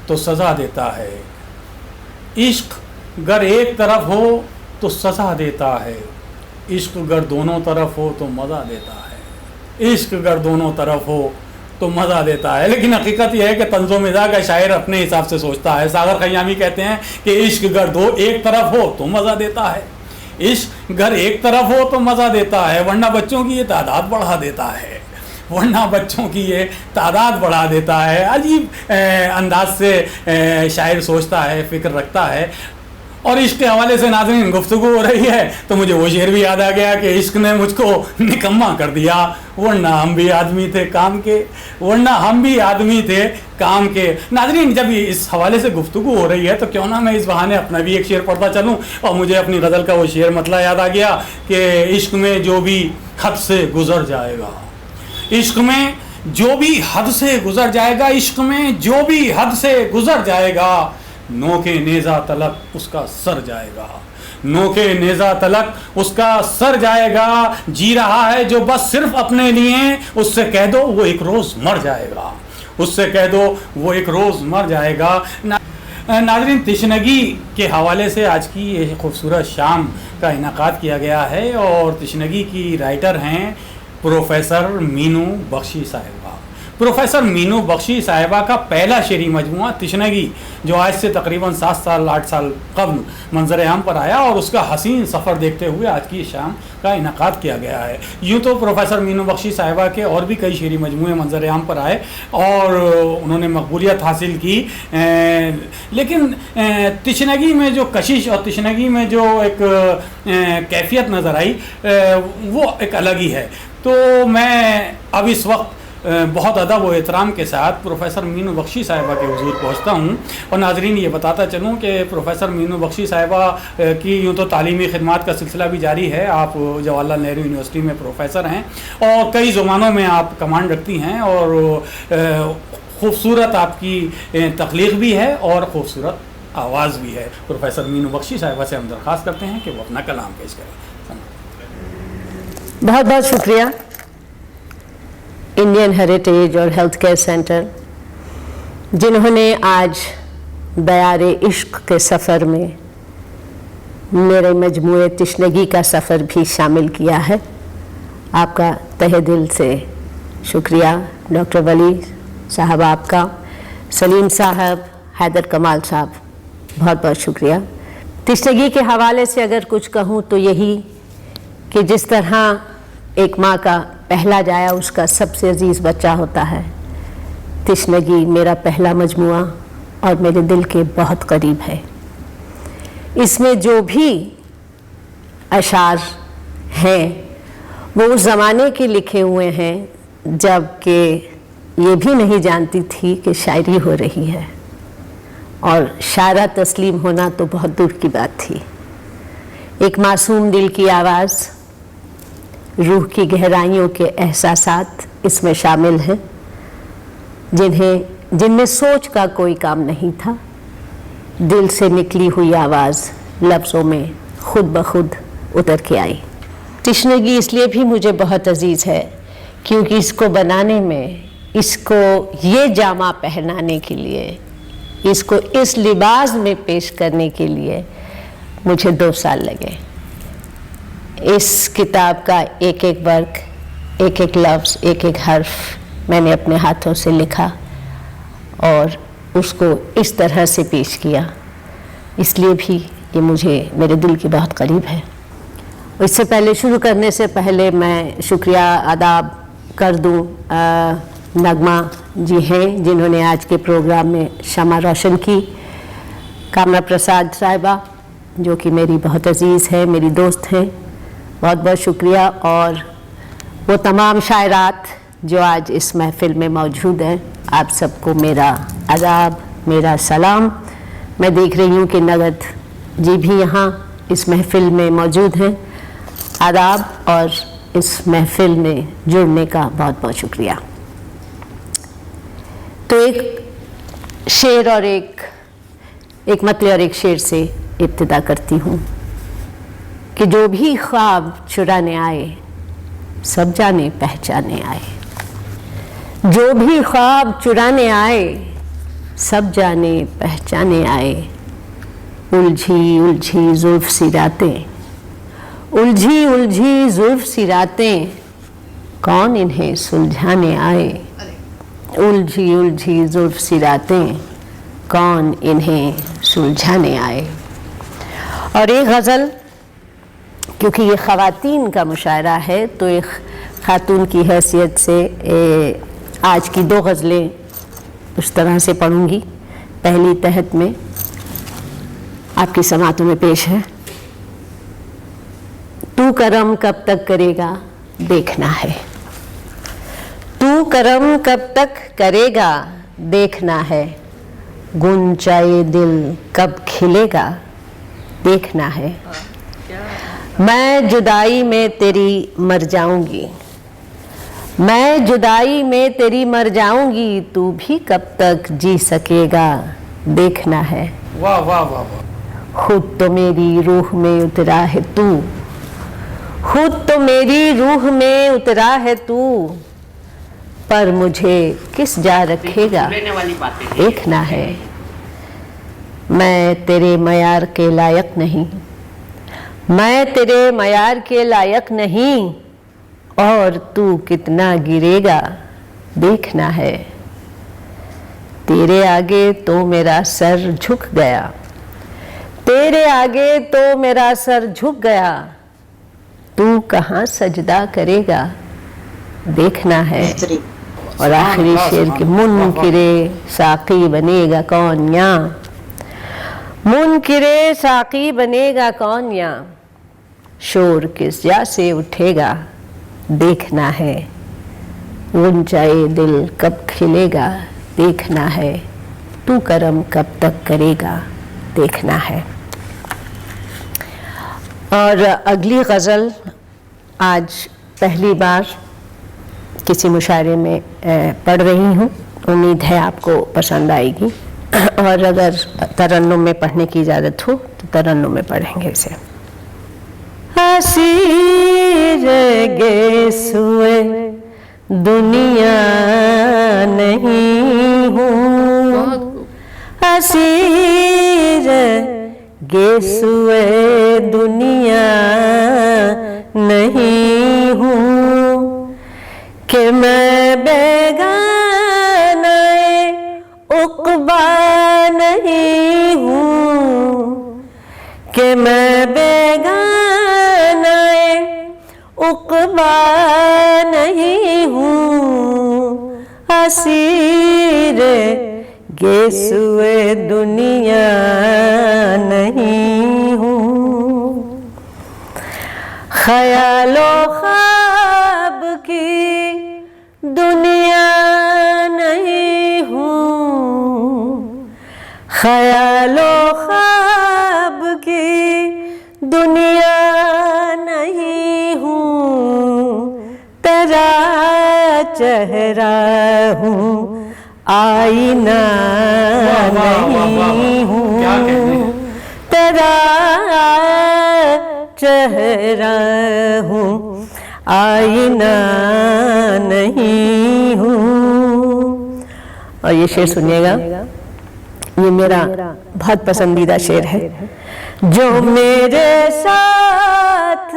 तो सज़ा देता है, इश्क गर एक तरफ हो तो सज़ा देता है, इश्क गर दोनों तरफ हो तो मज़ा देता है, इश्क गर दोनों तरफ हो तो मज़ा देता है। लेकिन हकीकत यह है कि तंज़ो मिज़ाज का शायर अपने हिसाब से सोचता है। सागर खयामी कहते हैं कि इश्क गर दो एक तरफ हो तो मज़ा देता है, इश्क गर एक तरफ हो तो मज़ा देता है, वरना बच्चों की ये तादाद बढ़ा देता है, वरना बच्चों की ये तादाद बढ़ा देता है। अजीब अंदाज से शायर सोचता है, फ़िक्र रखता है। और इश्क के हवाले से नाज़रीन गुफ्तगू हो रही है तो मुझे वो शेर भी याद आ गया कि इश्क ने मुझको निकम्मा कर दिया, वरना हम भी आदमी थे काम के, वरना हम भी आदमी थे काम के। नाज़रीन जब इस हवाले से गुफ्तगू हो रही है तो क्यों ना मैं इस बहाने अपना भी एक शेर पढ़ता चलूँ। और मुझे अपनी गज़ल का वो शेर मतलब याद आ गया कि इश्क में जो भी हद से गुज़र जाएगा, इश्क में जो भी हद से गुज़र जाएगा, इश्क में जो भी हद से गुज़र जाएगा, नोके नेज़ा तलक उसका सर जाएगा, नोके नेज़ा तलक उसका सर जाएगा, जी रहा है जो बस सिर्फ अपने लिए, उससे कह दो वो एक रोज़ मर जाएगा, उससे कह दो वो एक रोज़ मर जाएगा। नाज़रीन तिश्नगी के हवाले से आज की ये खूबसूरत शाम का इनेकाद किया गया है और तिश्नगी की राइटर हैं प्रोफेसर मीनू बख्शी साहिबा। प्रोफेसर मीनू बख्शी साहिबा का पहला शेरी मजमुआ तिश्नगी जो आज से तकरीबन 7 साल 8 साल कब्ल मंजर आम पर आया और उसका हसीन सफ़र देखते हुए आज की शाम का इनेकाद किया गया है। यूँ तो प्रोफेसर मीनू बख्शी साहिबा के और भी कई शेरी मजमुए मंजर आम पर आए और उन्होंने मकबूलियत हासिल की, लेकिन तिश्नगी में जो कशिश और तिश्नगी में जो एक कैफियत नज़र आई वो एक अलग ही है। तो मैं अब इस वक्त बहुत अदब व एहतराम के साथ प्रोफेसर मीनू बख्शी साहिबा के हुजूर पहुँचता हूँ और नाज़रीन ये बताता चलूँ कि प्रोफेसर मीनू बख्शी साहिबा की यूँ तो तालीमी खिदमात का सिलसिला भी जारी है। आप जवाहरलाल नेहरू यूनिवर्सिटी में प्रोफेसर हैं और कई ज़ुबानों में आप कमांड रखती हैं और ख़ूबसूरत आपकी तख्लीक़ भी है और ख़ूबसूरत आवाज़ भी है। प्रोफेसर मीनू बख्शी साहिबा से हम दरख्वास्त करते हैं कि वो अपना कलाम पेश करें। बहुत बहुत शुक्रिया इंडियन हेरिटेज और हेल्थ केयर सेंटर जिन्होंने आज दयारे इश्क के सफ़र में मेरे मजमूए तिश्नगी का सफ़र भी शामिल किया है। आपका तहे दिल से शुक्रिया। डॉक्टर वली साहब आपका, सलीम साहब, हैदर कमाल साहब, बहुत बहुत शुक्रिया। तिश्नगी के हवाले से अगर कुछ कहूँ तो यही कि जिस तरह एक माँ का पहला जाया उसका सबसे अजीज़ बच्चा होता है, तिश्नगी मेरा पहला मजमुआ और मेरे दिल के बहुत करीब है। इसमें जो भी अशार हैं वो उस ज़माने के लिखे हुए हैं जब कि ये भी नहीं जानती थी कि शायरी हो रही है और शायरा तस्लीम होना तो बहुत दूर की बात थी। एक मासूम दिल की आवाज़, रूह की गहराइयों के एहसासात इसमें शामिल हैं जिनमें सोच का कोई काम नहीं था। दिल से निकली हुई आवाज़ लफ्ज़ों में खुद ब खुद उतर के आई। तिश्नगी इसलिए भी मुझे बहुत अजीज़ है क्योंकि इसको बनाने में, इसको ये जामा पहनाने के लिए, इसको इस लिबास में पेश करने के लिए मुझे 2 साल लगे। इस किताब का एक एक वर्क, एक एक लफ्ज़, एक एक हर्फ मैंने अपने हाथों से लिखा और उसको इस तरह से पेश किया, इसलिए भी ये मुझे मेरे दिल के बहुत करीब है। इससे पहले शुरू करने से पहले मैं शुक्रिया आदाब कर दूँ नगमा जी हैं जिन्होंने आज के प्रोग्राम में शमा रोशन की, कामना प्रसाद साहिबा जो कि मेरी बहुत अजीज़ है, मेरी दोस्त हैं, बहुत बहुत शुक्रिया। और वो तमाम शायरात जो आज इस महफ़िल में मौजूद हैं, आप सबको मेरा आदाब, मेरा सलाम। मैं देख रही हूँ कि नगद जी भी यहाँ इस महफ़िल में मौजूद हैं। आदाब और इस महफ़िल में जुड़ने का बहुत बहुत शुक्रिया। तो एक शेर और एक मतले और एक शेर से इब्तिदा करती हूँ कि जो भी ख्वाब चुराने आए सब जाने पहचाने आए, जो भी ख्वाब चुराने आए सब जाने पहचाने आए। उलझी उलझी जुल्फ सी रातें, उलझी उलझी जुल्फ सी रातें, कौन इन्हें सुलझाने आए। उलझी उलझी जुल्फ सी रातें, कौन इन्हें सुलझाने आए। और एक गज़ल, क्योंकि ये ख़वातीन का मुशायरा है तो एक खातून की हैसियत से आज की 2 गज़लें उस तरह से पढ़ूंगी। पहली तहत में आपकी समातों में पेश है। तू करम कब तक करेगा देखना है, तू करम कब तक करेगा देखना है, गुंचाए दिल कब खिलेगा देखना है। मैं जुदाई में तेरी मर जाऊंगी, मैं जुदाई में तेरी मर जाऊंगी, तू भी कब तक जी सकेगा देखना है। वाह वाह वाह वाह। खुद तो मेरी रूह में उतरा है तू, खुद तो मेरी रूह में उतरा है तू, पर मुझे किस जा रखेगा देखना है। मैं तेरे मयार के लायक नहीं, मैं तेरे मयार के लायक नहीं, और तू कितना गिरेगा देखना है। तेरे आगे तो मेरा सर झुक गया, तेरे आगे तो मेरा सर झुक गया, तू कहाँ सजदा करेगा देखना है। और आखिरी शेर के मुनकिरे साकी बनेगा कौन यहाँ, मुनकिरे साकी बनेगा कौन यहाँ, शोर किस जा से उठेगा देखना है। गुंचाए दिल कब खिलेगा देखना है, तू करम कब तक करेगा देखना है। और अगली गज़ल आज पहली बार किसी मुशायरे में पढ़ रही हूँ, उम्मीद है आपको पसंद आएगी। और अगर तरन्नुम में पढ़ने की इजाज़त हो तो तरन्नुम में पढ़ेंगे इसे। हसीर गेसुए दुनिया नहीं हूँ, हसीर गेसुए दुनिया नहीं हूँ, कि मैं बेगानाए उक़बा नहीं हूँ, कि मैं बेगानाए उक़बा नहीं हूँ, असीर गेसुए दुनिया नहीं हूँ। ख़यालो ख्वाब की दुनिया नहीं हूँ, ख़यालो ख्वाब की दुनिया नहीं हूँ, तेरा चेहरा हूँ आईना नहीं हूँ, तेरा चेहरा हूँ आईना नहीं हूँ। और ये शेर सुनिएगा, ये मेरा बहुत पसंदीदा शेर है। जो मेरे साथ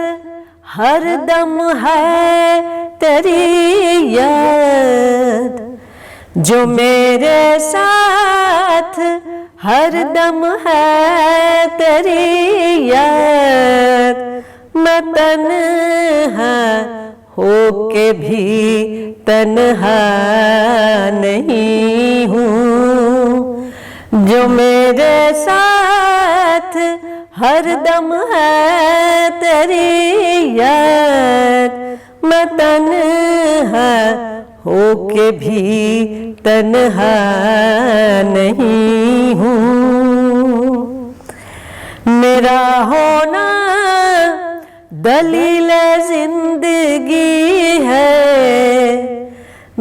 हर दम है तेरी याद, जो मेरे साथ हर दम है तेरी याद, मैं तन्हा होके भी तन्हा नहीं हूँ, जो मेरे साथ हर दम है तेरी याद, मैं तन्हा होके भी तन्हा नहीं हूँ। मेरा होना दलील जिंदगी है,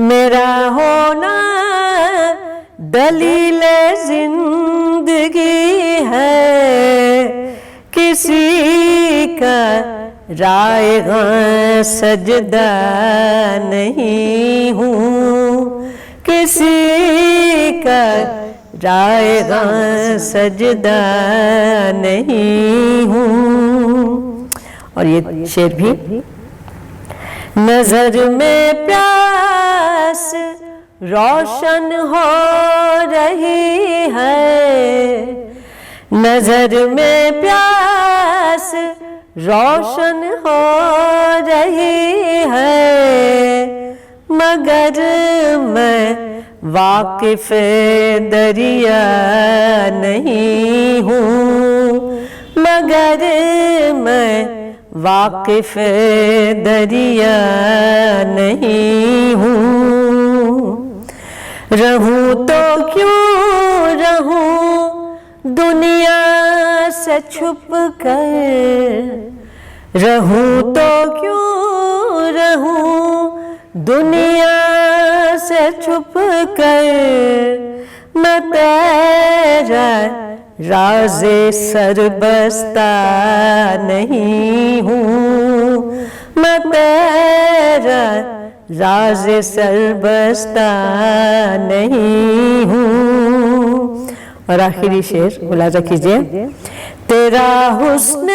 मेरा होना दलील जिंदगी है, किसी का रायगा सजदा नहीं हूँ, किसी का रायगा सजदा नहीं हूँ। और ये शेर भी, नजर में प्यास रोशन हो रही है, नजर में प्यास रोशन हो रही है, मगर मैं वाकिफ दरिया नहीं हूँ, मगर मैं वाकिफ दरिया नहीं हूँ। रहूं तो क्यों रहूं दुनिया से छुप कर, रहूं तो क्यों रहूं दुनिया से छुप कर, मैं तेरा राज़े सरबस्ता नहीं हूँ, मैं तेरा राज़े सरबस्ता नहीं हूँ। और आखिरी शेर मुलाजा कीजिए, तेरा हुस्न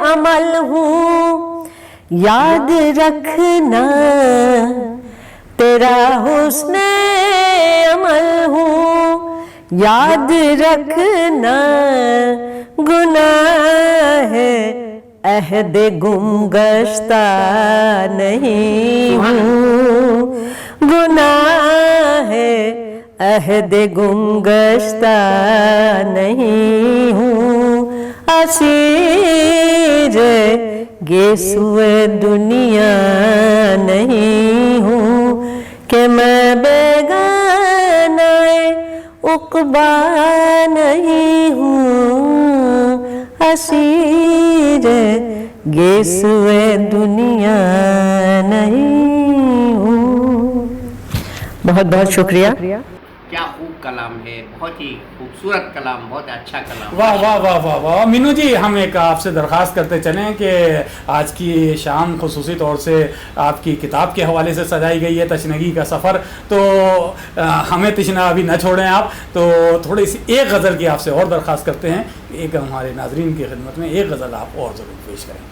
अमल हूँ याद रखना, तेरा हुस्न अमल हूँ याद रखना, गुनाह है अहद गुमगश्ता नहीं हूँ, गुनाह है अहद गुमगश्ता नहीं हूँ। असीर गेसुए दुनिया नहीं हूँ, कि मैं बेगाना उक़बा नहीं हूँ, असीर गेसुए दुनिया नहीं हूँ। बहुत बहुत शुक्रिया। क्या खूब कलाम है, बहुत ही खूबसूरत कलाम, बहुत अच्छा कलाम। वाह वाह वाह वाह वाह। मीनू जी, हम एक आपसे दरख्वास्त करते चलें कि आज की शाम खुसूसी तौर से आपकी किताब के हवाले से सजाई गई है, तशनगी का सफ़र, तो हमें तशना अभी न छोड़ें आप, तो थोड़ी सी एक गज़ल की आपसे और दरख्वास्त करते हैं, एक हमारे नाजरीन की खिदमत में एक गज़ल आप और ज़रूर पेश करें।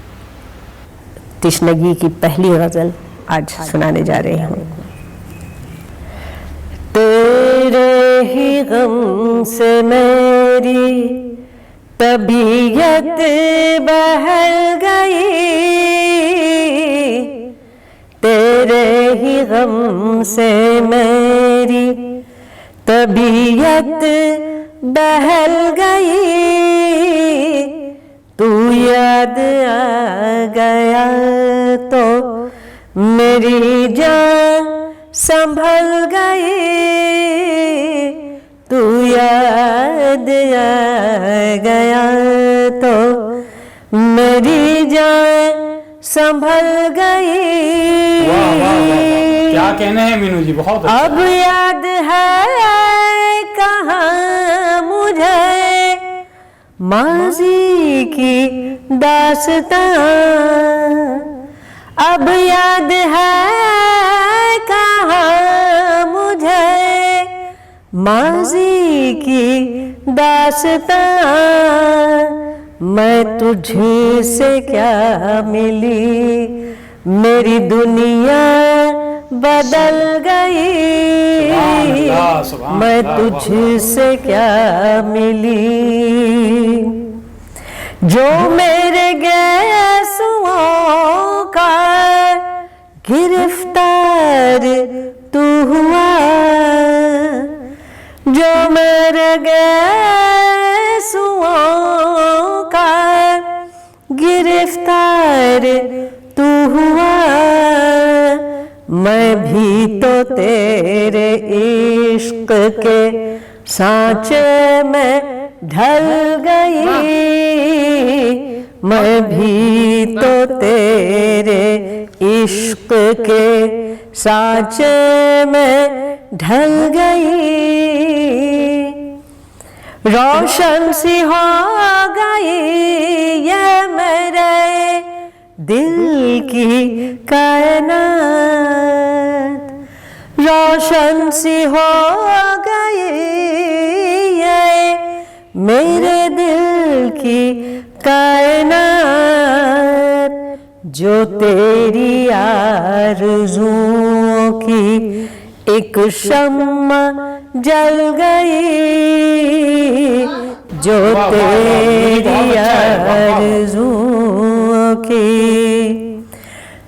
तशनगी की पहली गज़ल आज सुनाने जा रही हूँ। तेरे ही गम से मेरी तबीयत बहल गई, तेरे ही गम से मेरी तबीयत बहल गई, तू याद आ गया तो मेरी जान संभल गई, तू याद आ गया तो मेरी जान संभल गई। वाह वाह वाह, क्या कहने हैं मीनू जी, बहुत अच्छा। अब याद है कहाँ मुझे माज़ी की दास्तां, अब याद है कहाँ मुझे माज़ी की दास्तां, मैं तुझे से क्या मिली, मेरी दुनिया बदल गई, मैं तुझसे क्या मिली, जो मेरे गैसुओं का गिरफ्तार तू हुआ, जो मेरे गैसुओं का गिरफ्तार तू हुआ, मैं भी तो तेरे इश्क के सांचे में ढल गई, मैं भी तो तेरे इश्क के सांचे में ढल गई, रोशन सी हो गई ये मेरे दिल की कायनात, रोशन सी हो गई ये मेरे दिल की कायनात, जो तेरी आरज़ुओं की एक शम्मा जल गई, जो तेरी आरज़ुओं की।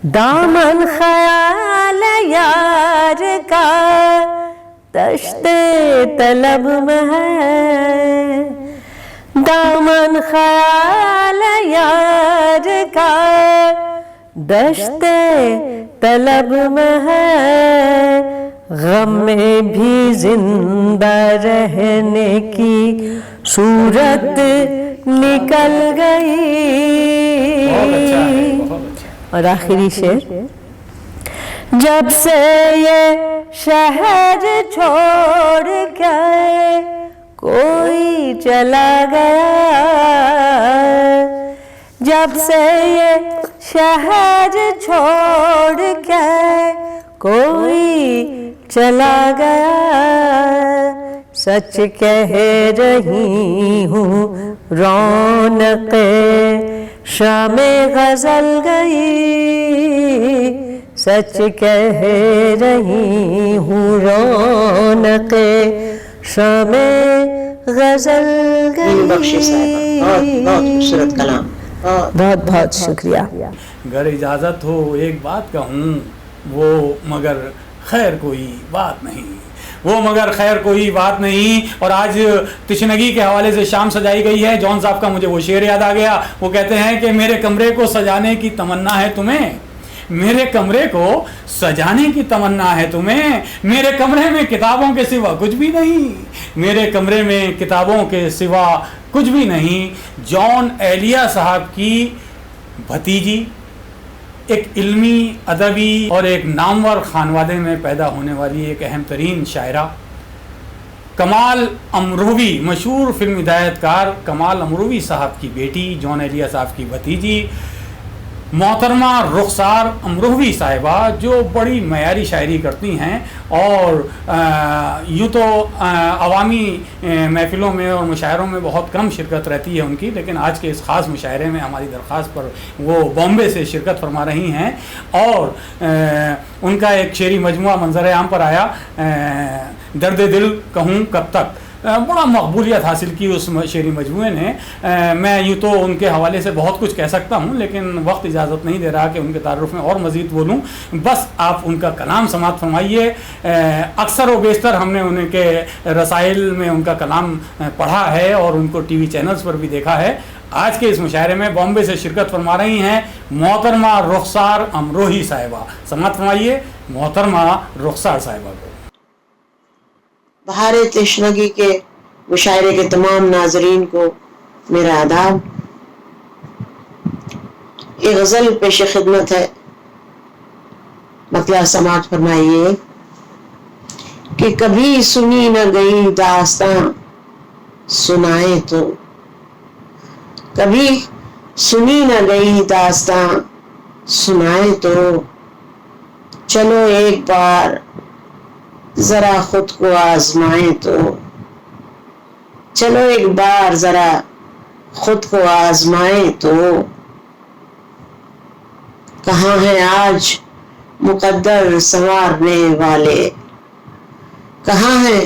दामन ख्याल यार का दश्ते तलब में है, दामन ख्याल यार का दश्ते तलब में है, गम में भी जिंदा रहने की सूरत निकल गई। और आखिरी शेर, जब से ये शहर छोड़ के कोई चला गया, जब से ये शहर छोड़ के कोई चला गया, सच कह रही हूँ रौनक़े शामे गज़ल गई, सच कह रही हूँ रौनक़े शामे गज़ल गई। बहुत खूबसूरत कलाम, बहुत बहुत शुक्रिया। अगर इजाज़त हो एक बात कहूँ, वो मगर खैर कोई बात नहीं, वो मगर खैर कोई बात नहीं। और आज तिशनगी के हवाले से शाम सजाई गई है। जॉन साहब का मुझे वो शेर याद आ गया। वो कहते हैं कि मेरे कमरे को सजाने की तमन्ना है तुम्हें, मेरे कमरे को सजाने की तमन्ना है तुम्हें, मेरे कमरे में किताबों के सिवा कुछ भी नहीं, मेरे कमरे में किताबों के सिवा कुछ भी नहीं। जॉन एलिया साहब की भतीजी, एक इल्मी, अदबी और एक नामवर खानवादे में पैदा होने वाली एक अहम तरीन शायरा कमाल अमरोवी, मशहूर फिल्म हिदायतकार कमाल अमरोवी साहब की बेटी, जॉन एलिया साहब की भतीजी मोहतरमा रुखसार अमरोवी साहिबा, जो बड़ी मयारी शायरी करती हैं और यूँ तो अवामी महफ़िलों में और मुशायरों में बहुत कम शिरकत रहती है उनकी, लेकिन आज के इस ख़ास मुशायरे में हमारी दरख्वास्त पर वो बॉम्बे से शिरकत फरमा रही हैं। और उनका एक शेरी मजमुआ मंजर आम पर आया, दर्द दिल कहूँ कब तक, बड़ा मकबूलियत हासिल की उस शेरी मजमूए ने। मैं यूँ तो उनके हवाले से बहुत कुछ कह सकता हूँ, लेकिन वक्त इजाज़त नहीं दे रहा कि उनके तारुफ में और मज़ीद बोलूँ। बस आप उनका कलाम समात फरमाइए। अक्सर व बेशतर हमने उनके रसाइल में उनका कलाम पढ़ा है और उनको टीवी चैनल्स पर भी देखा है। आज के इस मुशायरे में बॉम्बे से शिरकत फरमा रही हैं मोहतरमा रुखसार अमरोही साहिबा। समात फरमाइए मोहतरमा रुखसार साहिबा को। बहारे तिशनगी के मुशायरे के तमाम नाजरीन को मेरा आदाब। ये गज़ल पेश खिदमत है, मतलब समात फरमाइए कि कभी सुनी न गई दास्तां सुनाए तो, कभी सुनी न गई दास्तां सुनाए तो, चलो एक बार जरा खुद को आजमाए तो, चलो एक बार जरा खुद को आजमाए तो। कहाँ है आज मुकद्दर संवारने वाले, कहाँ है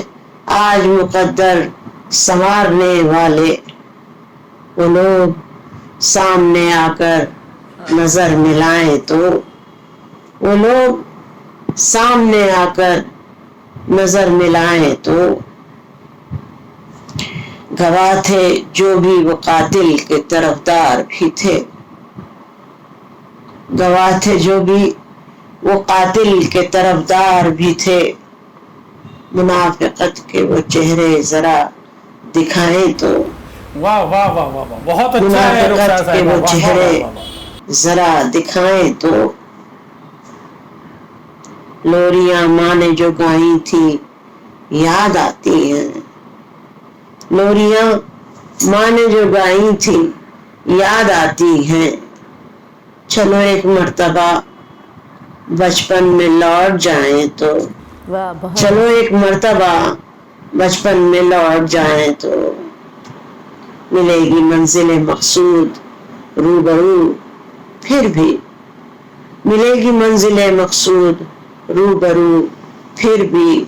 आज मुकद्दर संवारने वाले, वो लोग सामने आकर नजर मिलाएं तो, वो लोग सामने आकर नजर मिलाएं तो। गवाह थे जो भी वो कातिल के तरफदार भी थे, गवाह थे जो भी वो कातिल के तरफदार भी थे। मुनाफिकत के वो चेहरे जरा दिखाएं तो, वाह वाह वाह वाह वाह, बहुत अच्छा है। मुनाफिकत के वो चेहरे जरा दिखाएं तो। लोरियां माँ ने जो गाई थी याद आती हैं, लोरियां माँ ने जो गाई थी याद आती हैं। चलो एक मर्तबा बचपन में लौट जाएं तो। वाह, बहुत चलो एक मर्तबा बचपन में लौट जाएं तो मिलेगी मंजिल मकसूद रूबरू फिर भी, मिलेगी मंजिल मकसूद रूबरू फिर भी,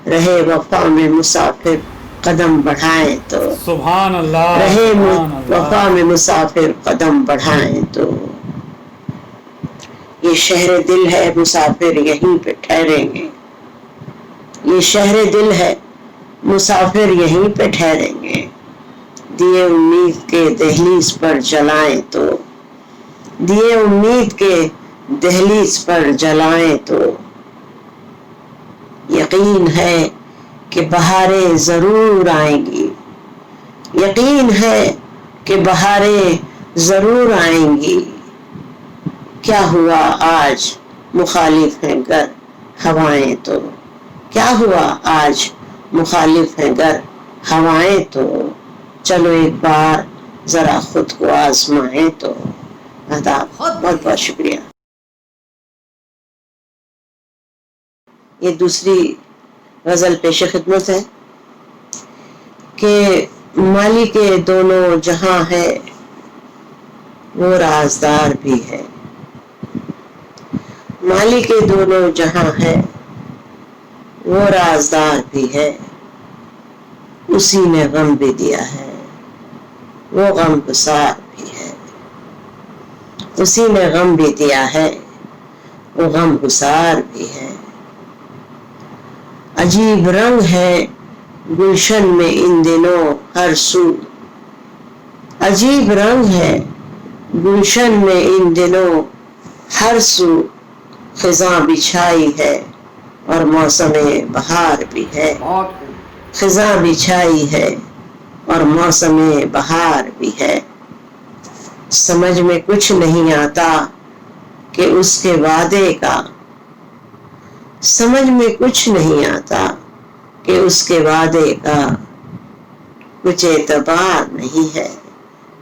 रहे वफा में मुसाफिर कदम बढ़ाएं तो, सुभान अल्लाह, रहे सुभान अल्लाह। वफा में मुसाफिर कदम बढ़ाएं तो। ये शहर दिल है मुसाफिर यहीं पे ठहरेंगे, ये शहर दिल है मुसाफिर यहीं पे ठहरेंगे, दिए उम्मीद के दहलीज पर जलाएं तो, दिए उम्मीद के दहलीज पर जलाएं तो। यकीन है कि बहारें जरूर आएंगी, यकीन है कि बहारें जरूर आएंगी। क्या हुआ आज मुखालिफ हैं गर हवाएं तो, क्या हुआ आज मुखालिफ हैं गर हवाएं तो, चलो एक बार जरा खुद को आजमाएं तो। आदाब, बहुत बहुत शुक्रिया। ये दूसरी गजल पेश खिदमत है कि माली के दोनों जहां है वो राजदार भी है, माली के दोनों जहां है वो राजदार भी है, उसी ने गम भी दिया है वो गम गुसार भी है, उसी ने गम भी दिया है वो गम गुसार भी है। अजीब रंग है गुलशन में इन दिनों हर सू, अजीब रंग है गुलशन में इन दिनों हर सू, खिज़ां बिछाई है और मौसम बहार भी है, खिज़ां बिछाई है और मौसम बहार भी है। समझ में कुछ नहीं आता कि उसके वादे का, समझ में कुछ नहीं आता कि उसके वादे का, कुछ एतबार नहीं है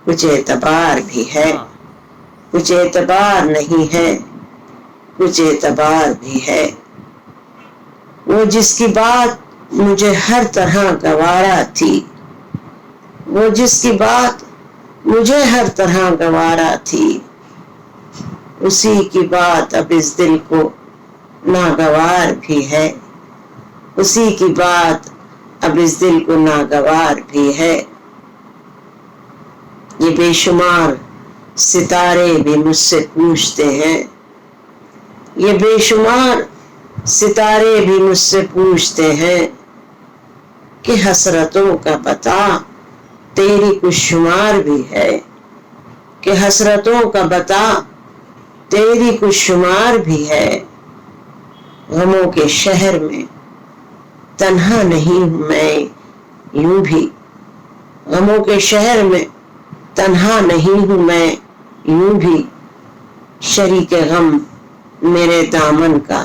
कुछ एतबार भी है, कुछ एतबार नहीं है कुछ एतबार भी है। वो जिसकी बात मुझे हर तरह गवारा थी, वो जिसकी बात मुझे हर तरह गवारा थी, उसी की बात अब इस दिल को नागवार भी है, उसी की बात अब इस दिल को नागवार भी है। ये बेशुमार सितारे भी मुझसे पूछते हैं, ये बेशुमार सितारे भी मुझसे पूछते हैं कि हसरतों का बता तेरी कुछ शुमार भी है, कि हसरतों का बता तेरी कुछ शुमार भी है। गमों के शहर में तन्हा नहीं हूं मैं यूं भी, गमों के शहर में तन्हा नहीं हूं मैं यूं भी, शरीके गम मेरे दामन का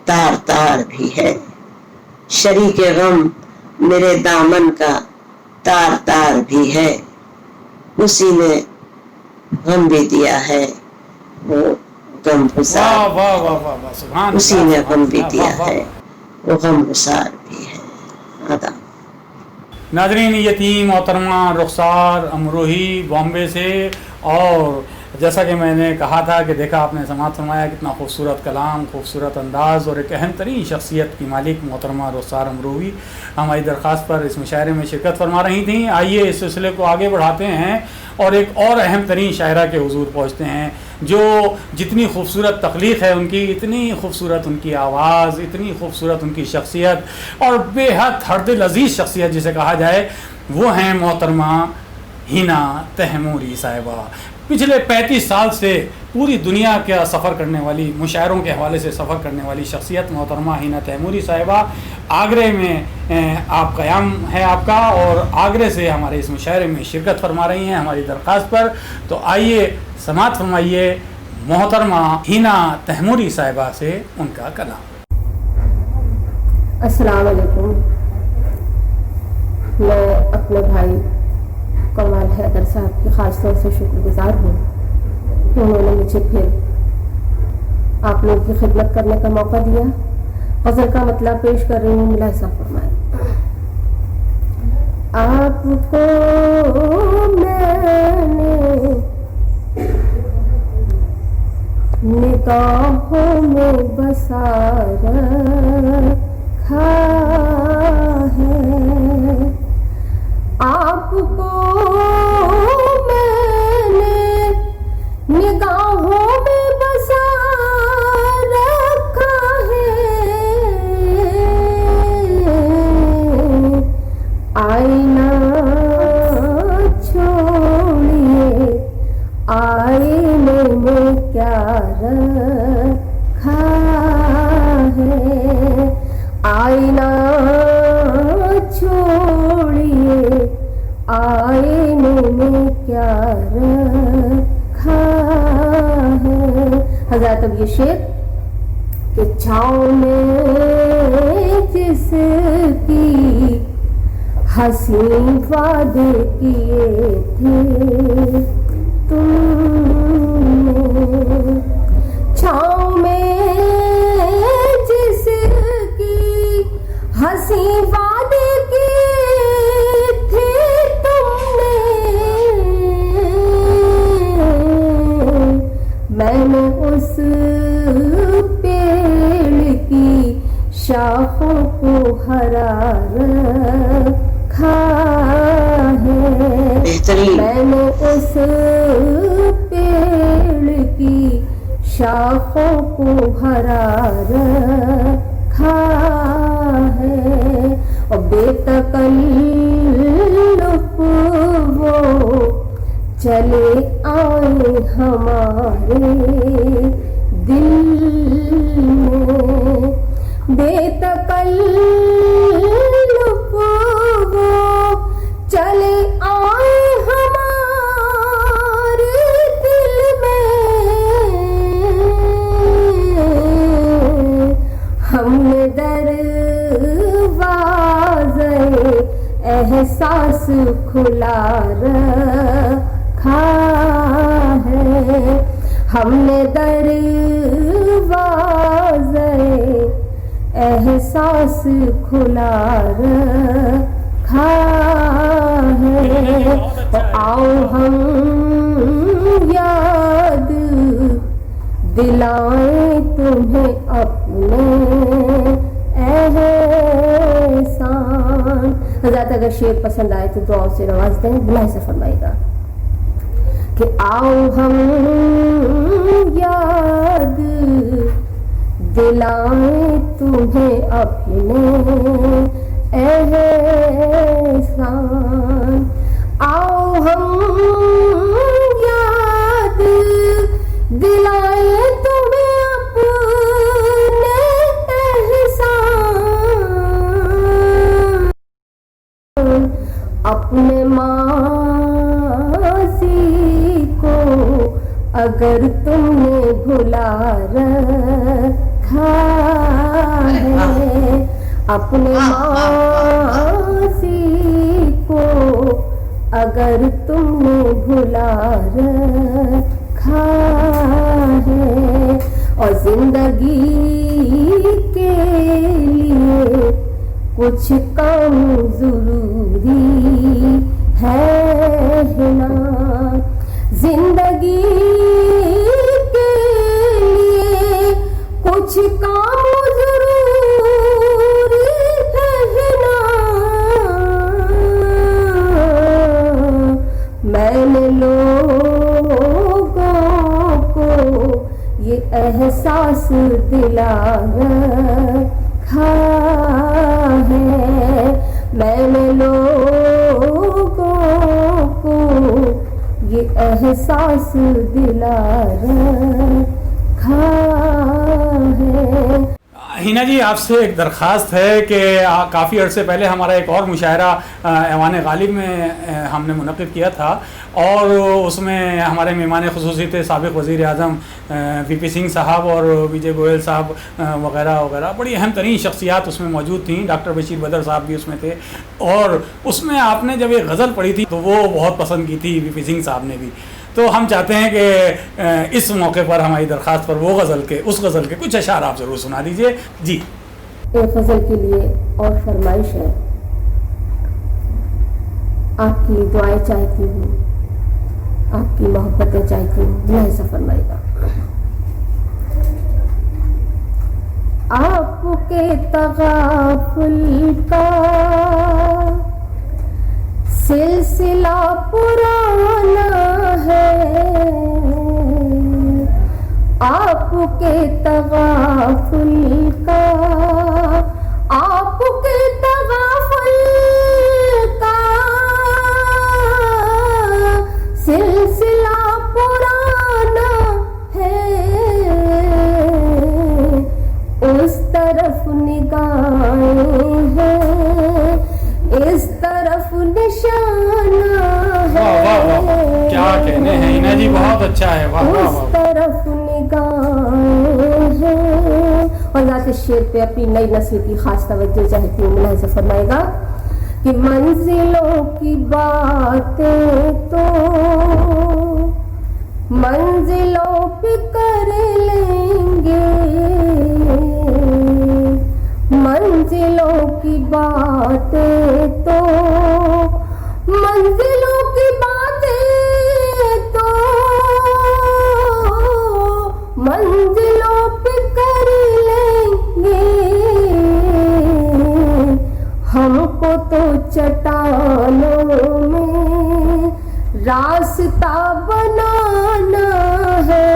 तार तार भी है, शरीके गम मेरे दामन का तार तार भी है, उसी ने गम भी दिया है वो गम गुसार, उसी ने गम भी दिया है वो गम गुसार भी है। आदाब। नाज़रीन, यतीम मोहतरमा रुखसार अमरोही बॉम्बे से, और जैसा कि मैंने कहा था कि देखा आपने समाअत फरमाया, कितना खूबसूरत कलाम, खूबसूरत अंदाज़ और एक अहम तरीन शख्सियत की मालिक मोहतरमा रुखसार अमरोही हमारी दरख्वास्त पर इस मुशायरे में शिरकत फरमा रही थी। आइए इस सिलसिले को आगे बढ़ाते हैं और एक और अहम तरीन शायरा के हुजूर पहुँचते हैं, जो जितनी खूबसूरत तख्लीक है उनकी, इतनी खूबसूरत उनकी आवाज़, इतनी खूबसूरत उनकी शख्सियत और बेहद हरदिल अजीज़ शख्सियत जिसे कहा जाए, वो हैं मोहतरमा हिना तैमूरी साहिबा। पिछले 35 साल से पूरी दुनिया का सफ़र करने वाली, मुशायरों के हवाले से सफ़र करने वाली शख्सियत मोहतरमा हिना तैमूरी साहिबा। आगरे में आप क़याम है आपका, और आगरे से हमारे इस मुशायरे में शिरकत फरमा रही हैं हमारी दरख्वास्त पर। तो आइए समाअत फरमाइए मोहतरमा हिना तैमूरी साहिबा से उनका कलाम। अस्सलाम वालेकुम। मैं अपने भाई कमाल हैदर साहब की ख़ास तौर से शुक्रगुजार हूँ कि उन्होंने मुझे फिर आप लोगों की खिदमत करने का मौका दिया गज़ल का मतलब पेश कर रही हूँ, मुलाहिज़ा फरमाएं। आपको मैंने निगाहों में बसा रखा है, आपको मैंने निगाहों में बसा रखा है, आईना छोड़िए आईने में क्या रखा है, आईना छोड़िए आईने में क्या रखा है। हज़रत अब ये शेर कि छाँव में जिसकी हंसी वादे किए थे तुमने, छाँव में जिसकी हंसी वादे किए थे तुमने, मैंने उस पेड़ की शाखों को हरा रखा है, मैंने उस पेड़ की शाखों को हरा रखा है, और बेतकल्लुफ वो चले आए हमारे दिल में, बेतकल्लुफ वो चले आए हमारे दिल में, हमने दरवाज़े एहसास खुला रखा है, हमने दरवाज़े एहसास खुला रखा है, आओ हम याद दिलाएं तुम्हें अपने एहसान। हज़रत अगर शेर पसंद आए तो दुआओं से नवाज दें, मुलाहिज़ा फरमाइएगा कि आओ हम याद दिलाएं तुम्हें अपने एहसान, आओ हम याद दिलाएं तुम्हें अपने एहसान, अपने माज़ी को अगर तुमने भुला रखा है, अपने माज़ी को अगर तुमने भुला रखा है, और जिंदगी के लिए कुछ काम जरूरी है ना, जिंदगी के लिए कुछ काम जरूरी है ना, मैंने लोगों को ये एहसास दिला रखा है, मैंने लोगों को ये एहसास दिला रखा है। हिना जी, आपसे एक दरख्वास्त है कि काफ़ी अर्से पहले हमारा एक और मुशायरा ऐवान गालिब में हमने मुनक़िद किया था, और उसमें हमारे मेहमान ख़ुसूसी थे साबिक़ वज़ीर आज़म वीपी सिंह साहब और विजय गोयल साहब वग़ैरह वग़ैरह, बड़ी अहम तरीन शख्सियात उसमें मौजूद थी। डॉक्टर बशीर बदर साहब भी उसमें थे, और उसमें आपने जब एक गज़ल पढ़ी थी तो वो बहुत पसंद की थी वीपी सिंह साहब ने भी। तो हम चाहते हैं कि इस मौके पर हमारी दरख्वास्त पर वो गज़ल के, उस गज़ल के कुछ अशार आप ज़रूर सुना दीजिए जी। एक गज़ल के लिए और फरमाइश है, आपकी दुआएं चाहती हूँ, आपकी मोहब्बतें चाहती हूँ, दुआएं से फरमाएगा। आपके तगाफुल का सिलसिला पुराना है, आपके तगाफुल का, आपके तगाफुल का सिलसिला पुराना है, उस तरफ निगाहें हैं, इस तरफ निशाना है। वाह वाह वाह, क्या कहने हैं इना जी, बहुत अच्छा है। वाह वाह उस तरफ निगाहें हैं। और जाते शेर पे अपनी नई नस्ल की खास तवज्जो चाहती हूँ, मुलाहिज़ा फरमाएगा कि मंजिलों की बातें तो मंजिलों पे कर लेंगे, मंजिलों की बातें तो मंजिलों की बातें तो मंजिलों पे कर लेंगे, हमको तो चट्टानों में रास्ता बनाना है,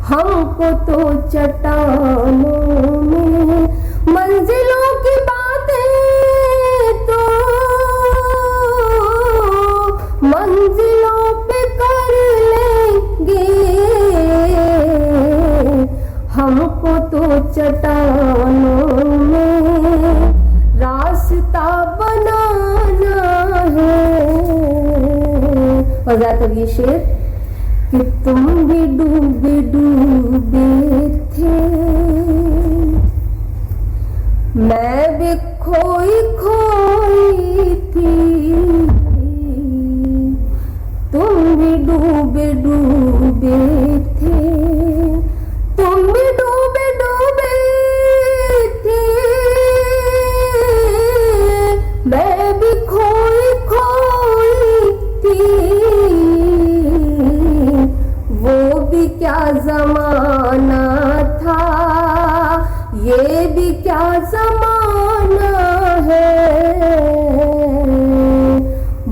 हमको तो चट्टानों में मंजिलों की बातें तो मंजिलों पे कर लेंगे, हमको तो चट्टानों में रास्ता बनाना है। और ज़्यादातर ये शेर कि तुम भी डूबे डूबे थे, मैं भी खोई खोई थी, तुम भी डूबे डूबे थे, तुम भी डूबे डूबे थे, मैं भी खोई खोई थी, वो भी क्या जमाना था, ये भी क्या जमाना है,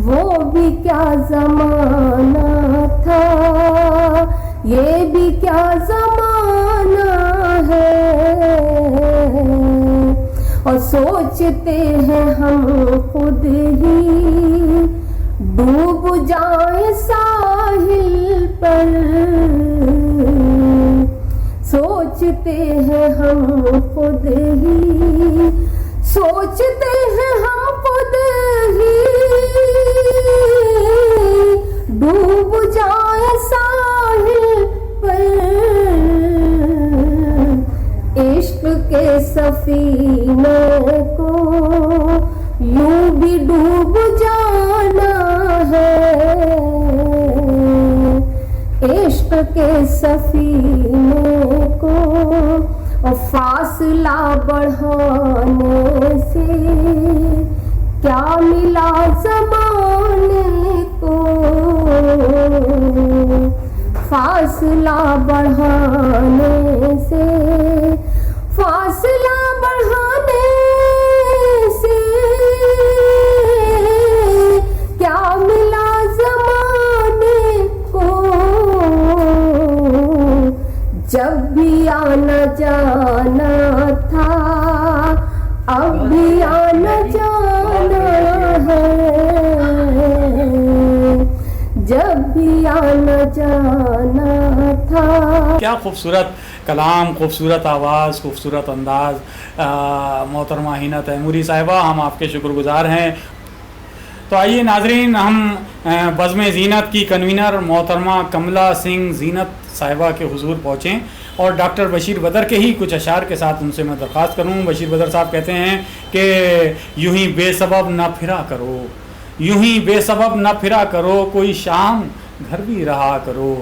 वो भी क्या जमाना था, ये भी क्या जमाना है। और सोचते हैं हम खुद ही डूब जाए साहिल पर, सोचते हैं हम खुद ही, सोचते हैं हम खुद ही डूब जाए साहिल पर, इश्क के सफीने को यूं भी डूब जाना है, इश्क के सफीने को और फासला बढ़ाने से क्या मिला जमाने को, फासला बढ़ाने से, फासला बढ़ाने से क्या मिला जमाने को, जब भी आना जाना था अब भी आना जाना है, जब भी आना जाना था। क्या खूबसूरत कलाम, खूबसूरत आवाज़, खूबसूरत अंदाज़। मोहतरमा हिना तैमूरी साहिबा, हम आपके शुक्रगुजार हैं। तो आइए नाजरीन, हम बज़्म ज़ीनत की कन्वीनर मोहतरमा कमला सिंह ज़ीनत साहिबा के हुजूर पहुँचें और डॉक्टर बशीर बदर के ही कुछ अशार के साथ उनसे मैं दरख्वास्त करूँ। बशीर बदर साहब कहते हैं कि यूं ही बेसबब ना फिरा करो, यूं ही बेसबब ना फिरा करो, कोई शाम घर भी रहा करो,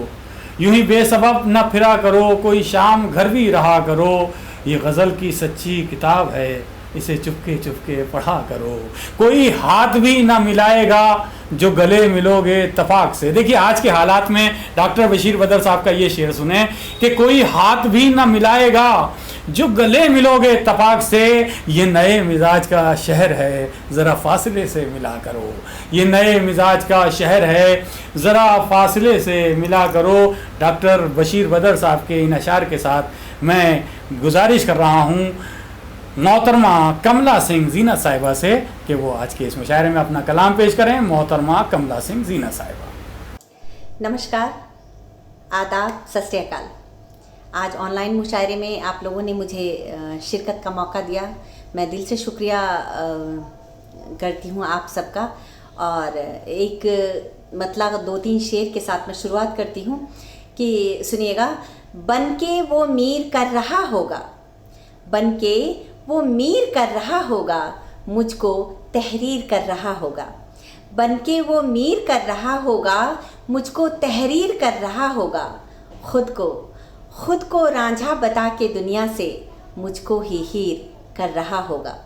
यूं ही बेसबब न फिरा करो, कोई शाम घर भी रहा करो, ये गज़ल की सच्ची किताब है, इसे चुपके चुपके पढ़ा करो, कोई हाथ भी ना मिलाएगा जो गले मिलोगे तफाक से। देखिए आज के हालात में डॉक्टर बशीर बदर साहब का ये शेर सुने कि कोई हाथ भी ना मिलाएगा जो गले मिलोगे तफाक से, ये नए मिजाज का शहर है ज़रा फासले से मिला करो, ये नए मिजाज का शहर है ज़रा फासले से मिला करो। डॉक्टर बशीर बदर साहब के इन अशार के साथ मैं गुजारिश कर रहा हूँ मोहतरमा कमला सिंह जीनत साहिबा से कि वो आज के इस मुशायरे में अपना कलाम पेश करें। मोहतरमा कमला सिंह जीनत साहिबा। नमस्कार, आदाब, सत श्री अकाल। आज ऑनलाइन मुशायरे में आप लोगों ने मुझे शिरकत का मौका दिया, मैं दिल से शुक्रिया करती हूँ आप सबका। और एक मतलब 2-3 शेर के साथ मैं शुरुआत करती हूँ कि सुनिएगा। बन के वो मीर कर रहा होगा, बन के वो मीर कर रहा होगा, मुझको तहरीर कर रहा होगा, बन के वो मीर कर रहा होगा, मुझको तहरीर कर रहा होगा, खुद को रांझा बता के दुनिया से मुझको ही हीर कर रहा होगा,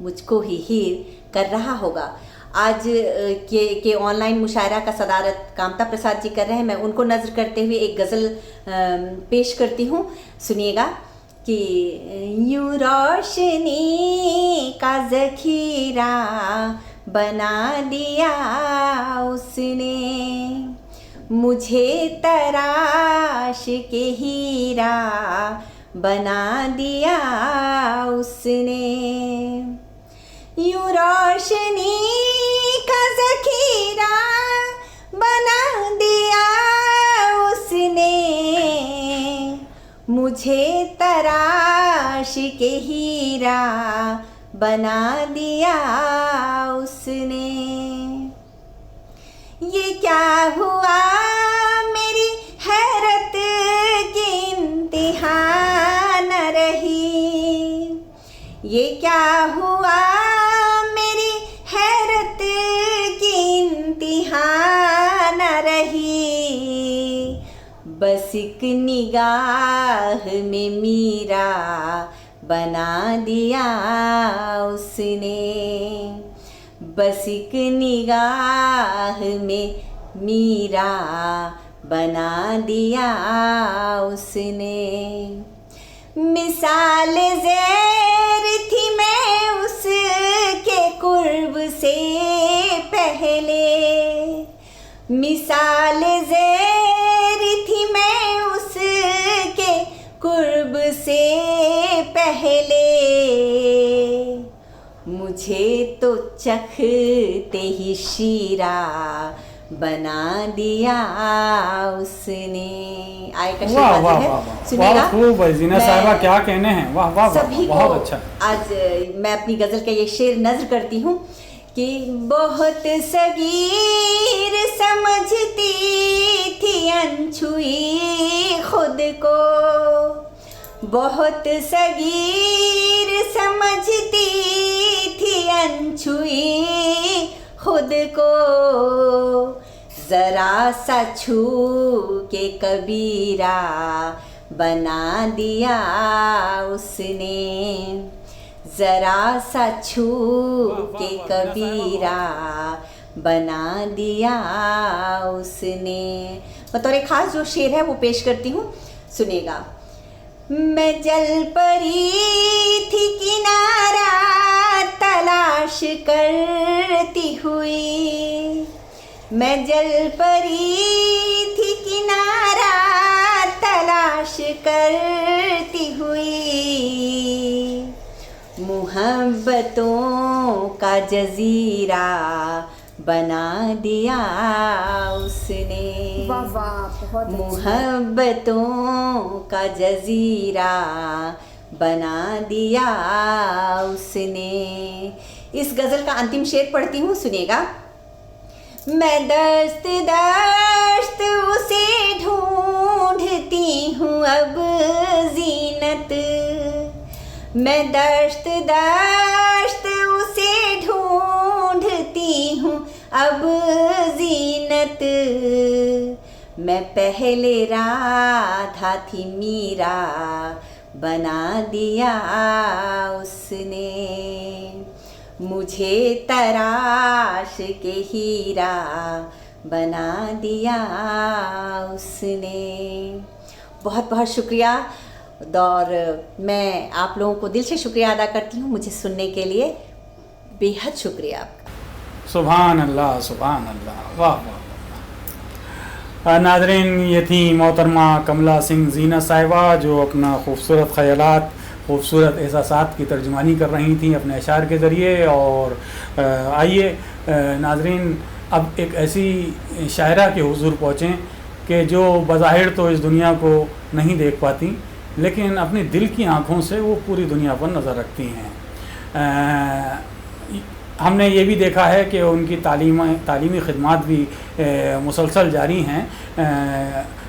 मुझको ही हीर कर रहा होगा। आज के ऑनलाइन मुशायरा का सदारत कामता प्रसाद जी कर रहे हैं, मैं उनको नज़र करते हुए एक गज़ल पेश करती हूँ, सुनिएगा कि यूं रोशनी का ज़ख़ीरा बना दिया उसने, मुझे तराश के हीरा बना दिया उसने, यूं रोशनी का ज़ख़ीरा बना दिया उसने, मुझे तराश के हीरा बना दिया उसने। ये क्या हुआ मेरी हैरत की इंतहा न रही, ये क्या हुआ मेरी हैरत की इंतहा न रही, बस एक निगाह में मीरा बना दिया उसने, बस एक निगाह में मीरा बना दिया उसने। मिसाल ज़ैर थी मैं उसके कुर्ब से पहले, मिसाल ज़ैर थी मैं उसके कुर्ब से पहले, मुझे तो चखते ही शीरा बना दिया उसने। आय का शेर है, सुनिएगा। खूब जीनत साहिबा, क्या कहने हैं, वाह वाह, सभी बहुत अच्छा। आज मैं अपनी गज़ल का ये शेर नज़र करती हूँ कि बहुत सगीर समझती थी अनछुई खुद को, बहुत सगीर समझती थी अनछुई खुद को, ज़रा सा छू के कबीरा बना दिया उसने, ज़रा सा छू के कबीरा बना दिया उसने। बतौर एक ख़ास जो शेर है वो पेश करती हूँ, सुनेगा। मैं जल परी थी किनारा तलाश करती हुई, मैं जल परी थी किनारा तलाश करती हुई, मुहब्बतों का जजीरा बना दिया उसने, मुहब्बतों का जजीरा बना दिया उसने। इस गज़ल का अंतिम शेर पढ़ती हूँ, सुनिएगा। मैं दस्त दस्त उसे ढूंढती हूँ अब जीनत, मैं दस्त दस्त उसे ढूंढती हूँ अब जीनत, मैं पहले राधा थी मीरा बना दिया उसने, मुझे तराश के हीरा बना दिया उसने। बहुत बहुत शुक्रिया। और मैं आप लोगों को दिल से शुक्रिया अदा करती हूँ मुझे सुनने के लिए। बेहद शुक्रिया आपका। सुभान अल्लाह, सुभान अल्लाह, वाह वाह वाह। नाज़रीन, ये थी मोहतरमा कमला सिंह ज़ीना साहिबा, जो अपना खूबसूरत ख़यालात, खूबसूरत एहसासात की तर्जुमानी कर रही थी अपने अशार के ज़रिए। और आइए नाज़रीन, अब एक ऐसी शायरा के हुज़ूर पहुँचें कि जो बज़ाहिर तो इस दुनिया को नहीं देख पाती, लेकिन अपनी दिल की आँखों से वो पूरी दुनिया पर नज़र रखती हैं। हमने ये भी देखा है कि उनकी तालीमी ख़िदमात भी मुसलसल जारी हैं।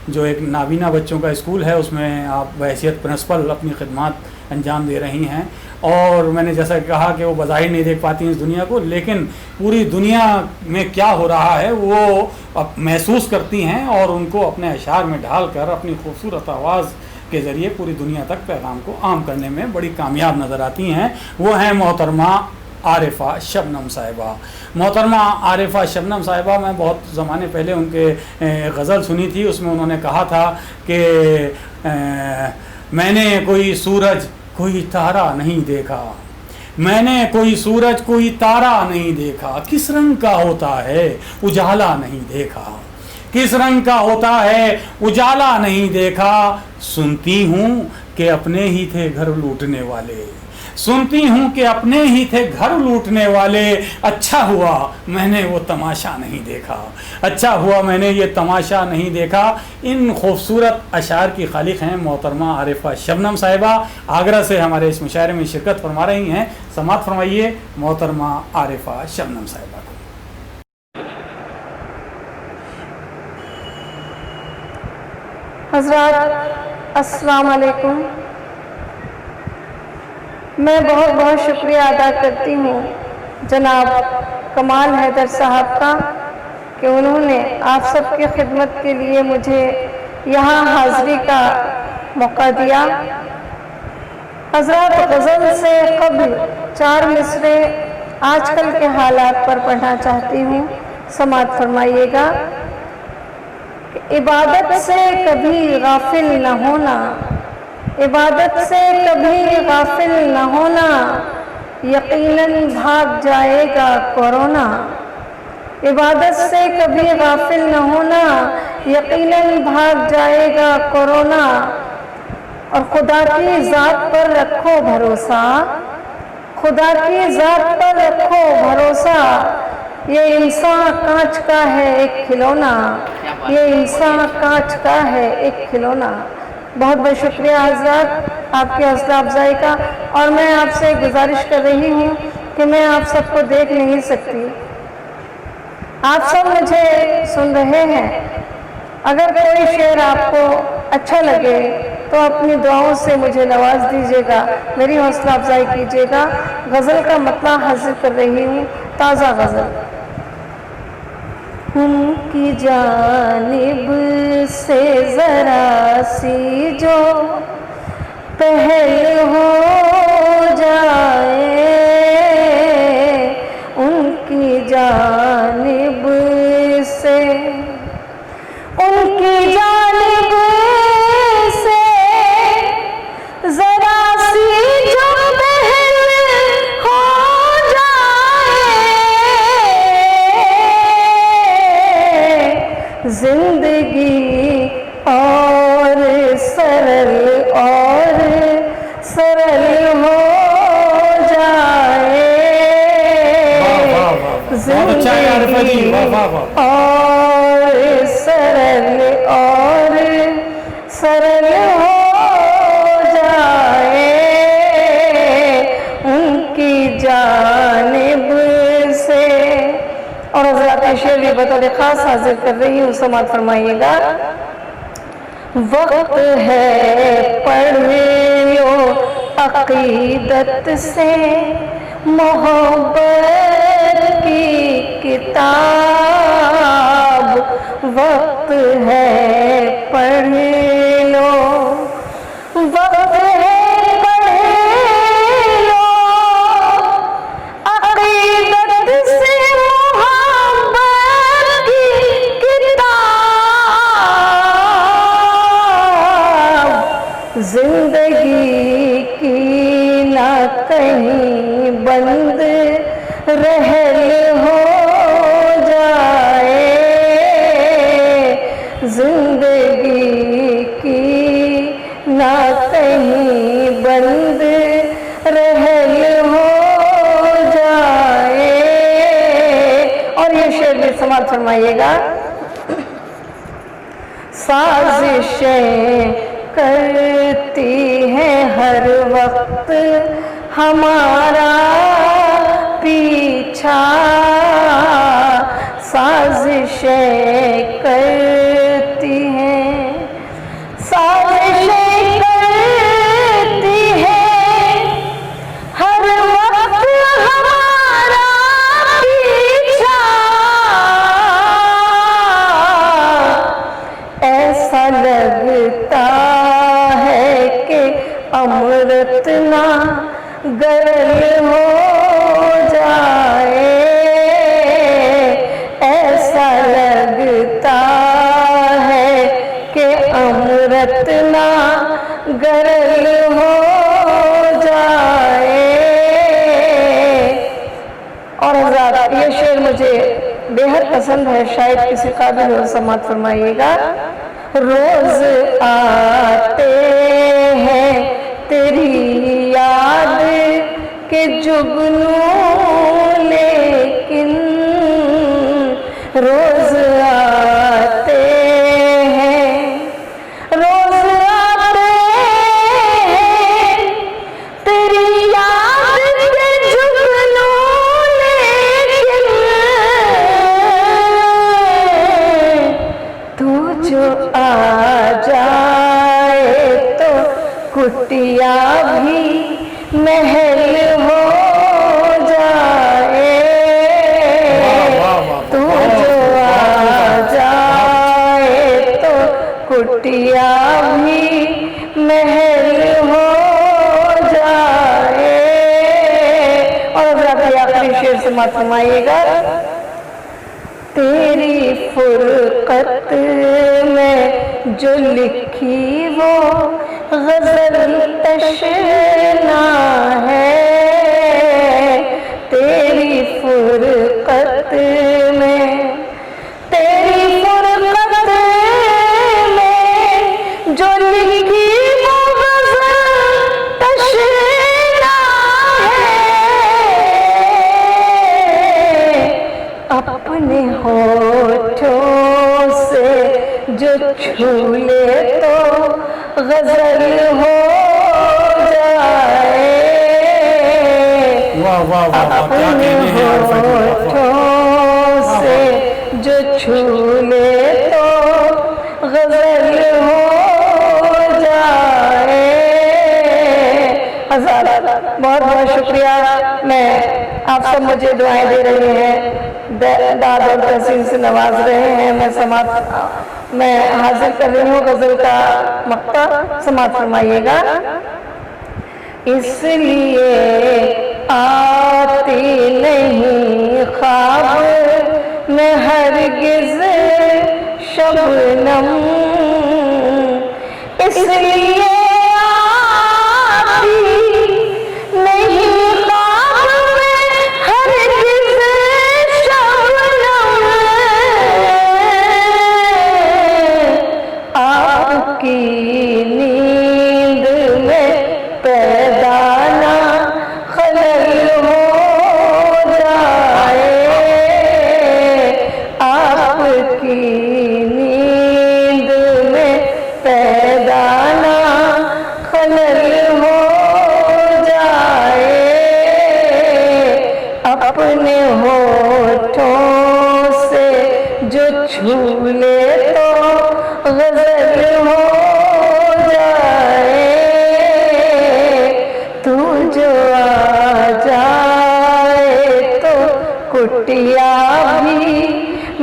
जो एक नाबीना बच्चों का स्कूल है, उसमें आप बहैसियत प्रिंसिपल अपनी ख़िदमात अंजाम दे रही हैं। और मैंने जैसा कहा कि वो बज़ाहिर नहीं देख पाती इस दुनिया को, लेकिन पूरी दुनिया में क्या हो रहा है वो महसूस करती हैं और उनको अपने अशार में ढाल कर अपनी खूबसूरत आवाज़ के ज़रिए पूरी दुनिया तक पैगाम को आम करने में बड़ी कामयाब नज़र आती हैं। वो हैं मोहतरमा आरिफा शबनम साहिबा। मोहतरमा आरिफा शबनम साहिबा, मैं बहुत ज़माने पहले उनके गज़ल सुनी थी, उसमें उन्होंने कहा था कि मैंने कोई सूरज कोई तारा नहीं देखा, मैंने कोई सूरज कोई तारा नहीं देखा, किस रंग का होता है उजाला नहीं देखा, किस रंग का होता है उजाला नहीं देखा। सुनती हूँ कि अपने ही थे घर लूटने वाले, सुनती हूँ कि अपने ही थे घर लूटने वाले। अच्छा हुआ मैंने वो तमाशा नहीं देखा, अच्छा हुआ मैंने ये तमाशा नहीं देखा। इन खूबसूरत अशार की खालिक हैं मोहतरमा आरिफा शबनम साहिबा। आगरा से हमारे इस मुशायरे में शिरकत फरमा रही हैं। समाअत फरमाइए मोहतरमा आरिफा शबनम साहिबा को। हज़रात अस्सलाम वालेकुम। मैं बहुत बहुत शुक्रिया अदा करती हूँ जनाब कमाल हैदर साहब का कि उन्होंने आप सबकी खिदमत के लिए मुझे यहाँ हाज़िरी का मौका दिया। हज़रात, गज़ल से क़ब्ल 4 मिसरे आजकल के हालात पर पढ़ना चाहती हूँ। समाअत फरमाइएगा। इबादत से कभी गाफिल न होना, इबादत से कभी गाफिल न होना, यकीनन भाग जाएगा कोरोना। इबादत से कभी गाफिल न होना, यकीनन भाग जाएगा कोरोना। और खुदा की ज़ात पर रखो भरोसा, खुदा की ज़ात पर रखो भरोसा। ये इंसान कांच का है एक खिलौना, ये इंसान कांच का है एक खिलौना। बहुत बहुत शुक्रिया हज़रात आपकी हौसला अफजाई का। और मैं आपसे गुजारिश कर रही हूँ कि मैं आप सबको देख नहीं सकती, आप सब मुझे सुन रहे हैं। अगर कोई शेर आपको अच्छा लगे तो अपनी दुआओं से मुझे नवाज दीजिएगा, मेरी हौसला अफजाई कीजिएगा। गज़ल का मतला हासिल कर रही हूँ, ताज़ा गज़ल। उनकी जानिब से ज़रा सी जो पहल हो जाए, उनकी जानिब से, उनकी जानिब से ज़रा सी जो पहल हो जाए, जिंदगी और सरल और सरल हो जाए, जिंदगी और सरल और सरल हो जाए, उनकी जानिब से। और हज़रात शेर भी बतौर ख़ास हाजिर कर रही हूँ, समाअत फरमाइएगा। वक्त है पढ़ लो अक़ीदत से मोहब्बत की किताब, वक्त है पढ़ लो, वक्त है जिंदगी की ना कहीं बंद रहल हो जाए, जिंदगी की ना कहीं बंद रहल हो जाए। और ये शेर भी समाप्त फरमाइएगा। साजिशें करती हैं हर वक्त हमारा पीछा, साजिशें करती हैं, साजिशें करती हैं हर वक्त हमारा पीछा। ऐसा लगता है कि अमृत ना गरल हो जाए, ऐसा लगता है कि अमृत ना गरल हो जाए। और हज़रात ये शेर मुझे बेहद पसंद है, शायद किसी काबिल हो समाप्त फरमाइएगा। रोज आते हैं तेरी याद के जुगनू, लेकिन रोज आते हैं, रोज आते हैं तेरी याद के जुगनू, लेकिन तू जो आ जाए तो कुटिया भी महल हो जाए, तू जो आ जाए तो कुटिया भी महल हो जाए। और आखिरी शेर से मात फरमाइएगा। तेरी फुरकत में जो लिखी वो गजल तशना है, तेरी फुरकत में, तेरी फुरकत में जो लिखी वो गजल तशना है। अपने होठों से जो छू ले तो गजल हो जाए, अपने होठों से जो छू ले तो गजल हो जाए। बहुत बहुत शुक्रिया। मैं आप सब मुझे दुआएं दे रहे हैं, दाद और तहसीन से नवाज रहे हैं। मैं हाजिर कर रही हूँ गजल का मक्ता, समाप्त फरमाइएगा। इसलिए आती नहीं ख्वाब में हरगिज़ शबनम, इसलिए आती नहीं ख्वाब में हरगिज़ शबनम, आपकी नींद में पैदा ना खलल हो जाए, आपकी नींद में पैदा ना खलल हो जाए। अपने होठों से जो छू ले तो गजल हो जाए, तू जो आ जाए तो कुटिया भी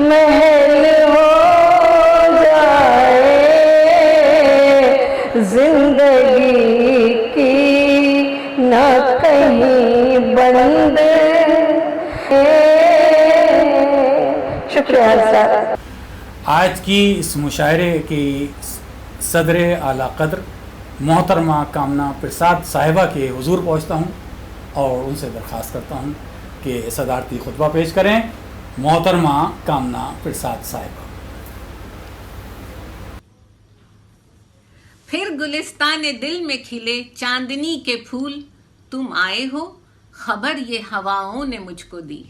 महल हो जाए, जिंदगी की न कहीं बंद। शुक्रिया सर। आज की इस मुशायरे की सदर आला कद्र मोहतरमा कामना प्रसाद साहिबा के हुजूर पहुँचता हूँ और उनसे दरख्वास्त करता हूँ कि सदारती खुतबा पेश करें। मोहतरमा कामना प्रसाद साहिबा। फिर गुलिस्तान दिल में खिले चांदनी के फूल, तुम आए हो, खबर ये हवाओं ने मुझको दी।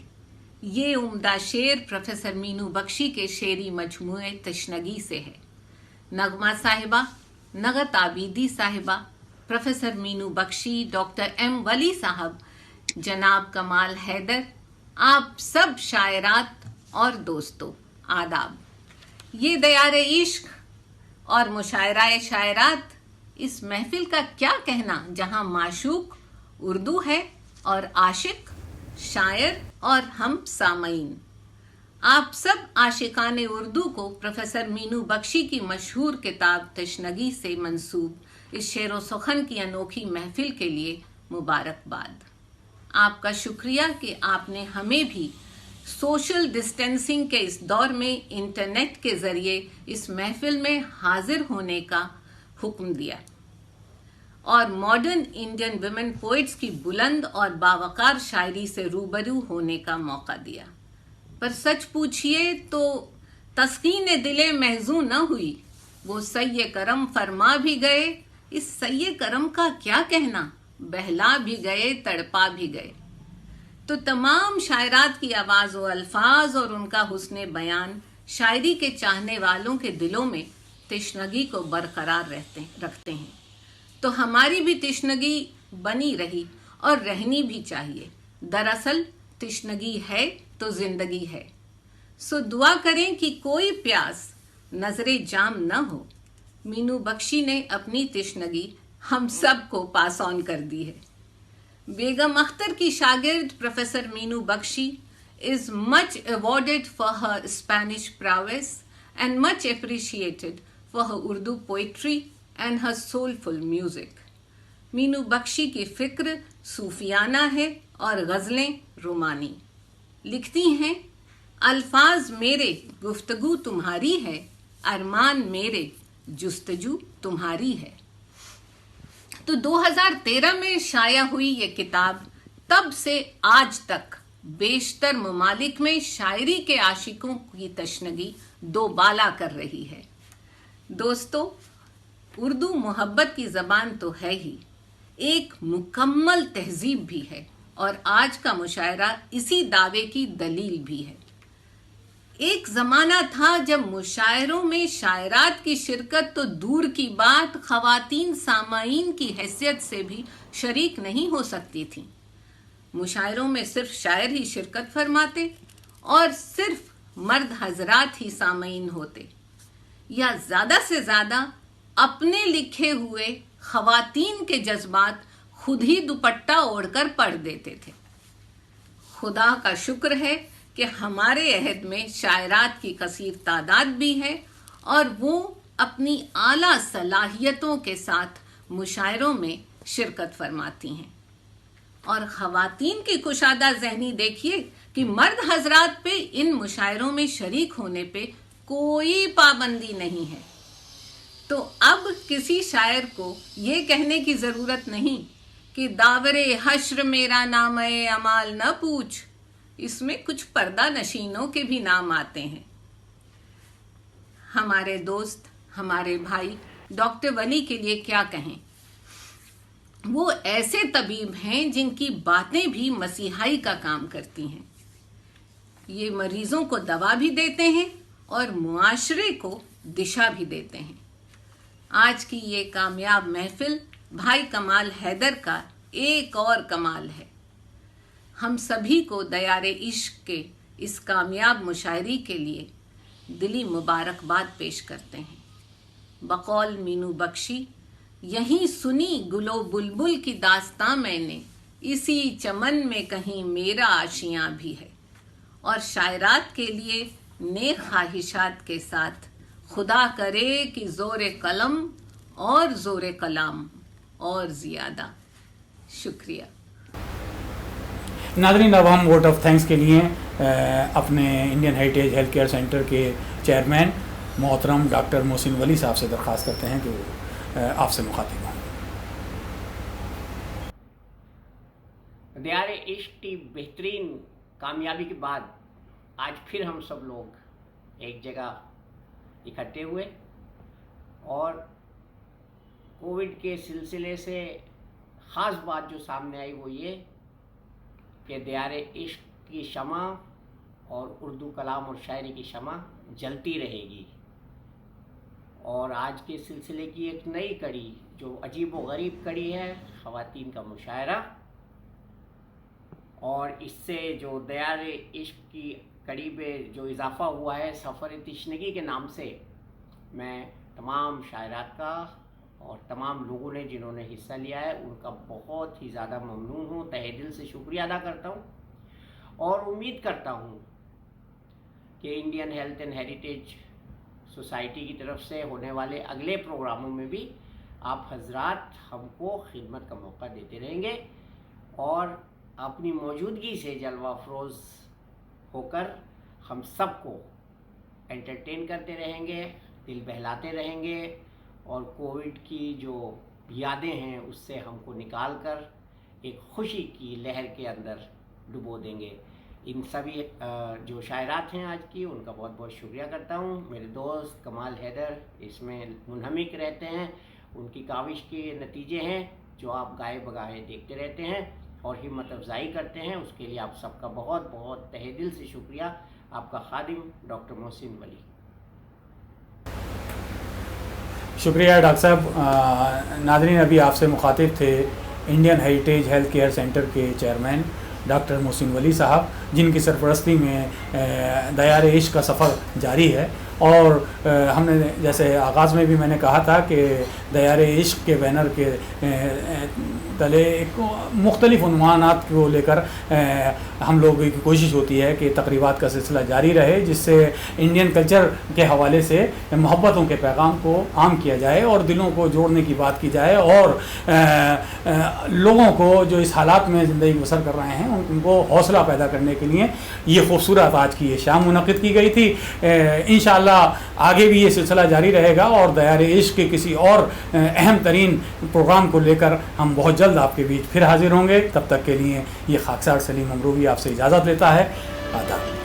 ये उम्दा शेर प्रोफेसर मीनू बख्शी के शेरी मजमूए तशनगी से है। नगमा साहिबा, नगत आबिदी साहिबा, professor Meenu Bakshi, doctor M Wali साहब, जनाब कमाल हैदर, आप सब शायरात और दोस्तों, आदाब। ये दयारे इश्क और मुशायराए शायरात, इस महफिल का क्या कहना जहां माशूक उर्दू है और आशिक शायर और हम सामईन। आप सब आशिकाने उर्दू को प्रोफेसर मीनू बख्शी की मशहूर किताब तशनगी से मंसूब इस शेर व सुखन की अनोखी महफिल के लिए मुबारकबाद। आपका शुक्रिया कि आपने हमें भी सोशल डिस्टेंसिंग के इस दौर में इंटरनेट के ज़रिए इस महफिल में हाजिर होने का हुक्म दिया और मॉडर्न इंडियन वुमेन पोइट्स की बुलंद और बावकार शायरी से रूबरू होने का मौका दिया। पर सच पूछिए तो तस्कीन दिले महजू न हुई, वो सయ్య करम फरमा भी गए। इस सయ్య करम का क्या कहना, बहला भी गए, तड़पा भी गए। तो तमाम शायरात की आवाज़ व अल्फाज और उनका हुस्न बयान शायरी के चाहने वालों के दिलों में तिश्नगी को बरकरार रखते हैं। तो हमारी भी तिश्नगी बनी रही और रहनी भी चाहिए। दरअसल तिश्नगी है तो जिंदगी है। सो दुआ करें कि कोई प्यास नजरे जाम न हो। मीनू बख्शी ने अपनी तिश्नगी हम सब को पास ऑन कर दी है। बेगम अख्तर की शागिर्द professor Meenu Bakshi is much awarded for her Spanish prowess and much appreciated for her Urdu poetry and her soulful music. Meenu Bakshi की फिक्र सूफियाना है और गज़लें रोमानी। लिखती हैं, अल्फाज मेरे गुफ्तगू तुम्हारी है, अरमान मेरे जुस्तजू तुम्हारी है। तो 2013 में शाया हुई ये किताब तब से आज तक बेशतर ममालिक में शायरी के आशिकों की तशनगी दोबाला कर रही है। दोस्तों, उर्दू मोहब्बत की ज़बान तो है ही, एक मुकम्मल तहजीब भी है और आज का मुशायरा इसी दावे की दलील भी है। एक ज़माना था जब मुशायरों में शायरात की शिरकत तो दूर की बात, ख़वातीन सामाईन की हैसियत से भी शरीक नहीं हो सकती थीं। मुशायरों में सिर्फ शायर ही शिरकत फरमाते और सिर्फ मर्द हजरात ही सामाईन होते, या ज़्यादा से ज़्यादा अपने लिखे हुए ख़वातीन के जज्बात खुद ही दुपट्टा ओढ़कर पढ़ देते थे। खुदा का शुक्र है कि हमारे अहद में शायरात की कसीर तादाद भी है और वो अपनी आला सलाहियतों के साथ मुशायरों में शिरकत फरमाती हैं। और ख़वातीन की कुशादा ज़हनी देखिए कि मर्द हजरात पे इन मुशायरों में शरीक होने पे कोई पाबंदी नहीं है। तो अब किसी शायर को ये कहने की ज़रूरत नहीं कि दावरे हश्र मेरा नाम-ए अमाल न पूछ, इसमें कुछ पर्दा नशीनों के भी नाम आते हैं। हमारे दोस्त, हमारे भाई डॉक्टर वली के लिए क्या कहें। वो ऐसे तबीब हैं जिनकी बातें भी मसीहाई का काम करती हैं। ये मरीजों को दवा भी देते हैं और मुआशरे को दिशा भी देते हैं। आज की ये कामयाब महफिल भाई कमाल हैदर का एक और कमाल है। हम सभी को दयारे इश्क के इस कामयाब मुशायरी के लिए दिली मुबारकबाद पेश करते हैं। बकौल मीनू बख्शी, यहीं सुनी गुलो बुलबुल की दास्तां मैंने, इसी चमन में कहीं मेरा आशियां भी है। और शायरात के लिए नेक ख्वाहिशात के साथ खुदा करे कि ज़ोर कलम और ज़ोर कलाम और ज़्यादा। शुक्रिया। नाज़रीन, अब हम वोट ऑफ थैंक्स के लिए अपने Indian heritage health care centre के चेयरमैन मोहतरम डॉक्टर मोहसिन वली साहब से दरख्वास्त करते हैं कि आपसे मुखातिब हों। इश्क की बेहतरीन कामयाबी के बाद आज फिर हम सब लोग एक जगह इकट्ठे हुए और कोविड के सिलसिले से ख़ास बात जो सामने आई वो ये कि दयारे इश्क की शमा और उर्दू कलाम और शायरी की शमा जलती रहेगी। और आज के सिलसिले की एक नई कड़ी जो अजीब व गरीब कड़ी है, ख़वातीन का मुशायरा, और इससे जो दयारे इश्क की कड़ी में जो इजाफ़ा हुआ है सफ़र तिश्नगी के नाम से, मैं तमाम शायरात का और तमाम लोगों ने जिन्होंने हिस्सा लिया है उनका बहुत ही ज़्यादा ममनून हूँ, तहे दिल से शुक्रिया अदा करता हूँ और उम्मीद करता हूँ कि Indian health and heritage society की तरफ से होने वाले अगले प्रोग्रामों में भी आप हजरात हमको खिदमत का मौका देते रहेंगे और अपनी मौजूदगी से जलवा अफरोज़ होकर हम सबको एंटरटेन करते रहेंगे, दिल बहलाते रहेंगे और कोविड की जो यादें हैं उससे हमको निकाल कर एक खुशी की लहर के अंदर डुबो देंगे। इन सभी जो शायरात हैं आज की उनका बहुत बहुत शुक्रिया करता हूँ। मेरे दोस्त कमाल हैदर इसमें मुनहमिक रहते हैं, उनकी काविश के नतीजे हैं जो आप गाए बगाए देखते रहते हैं और हिम्मत अफजाई करते हैं। उसके लिए आप सबका बहुत बहुत तहे दिल से शुक्रिया। आपका खादिम डॉक्टर मोहसिन वली। शुक्रिया डॉक्टर साहब। नाज़रीन, अभी आपसे मुखातिब थे Indian heritage health care centre के चेयरमैन डॉक्टर मोहसिन वली साहब, जिनकी सरपरस्ती में दयारे इश्क का सफ़र जारी है। और हमने जैसे आगाज़ में भी मैंने कहा था कि दयारे इश्क के बैनर के तले एक मुख्तलिफ़ उन्वानात को लेकर हम लोगों की कोशिश होती है कि तकरीबात का सिलसिला जारी रहे, जिससे इंडियन कल्चर के हवाले से मोहब्बतों के पैगाम को आम किया जाए और दिलों को जोड़ने की बात की जाए और लोगों को जो इस हालात में ज़िंदगी बसर कर रहे हैं उनको हौसला पैदा करने के लिए ये खूबसूरत आज की ये शाम मुनक़िद की गई थी। इंशाअल्लाह आगे भी ये सिलसिला जारी रहेगा और दयारे इश्क के किसी और अहम तरीन प्रोग्राम को लेकर हम बहुत जल्द आपके बीच फिर हाजिर होंगे। तब तक के लिए ये खाकसार सलीम अमरोवी आपसे इजाज़त लेता है। आदाब।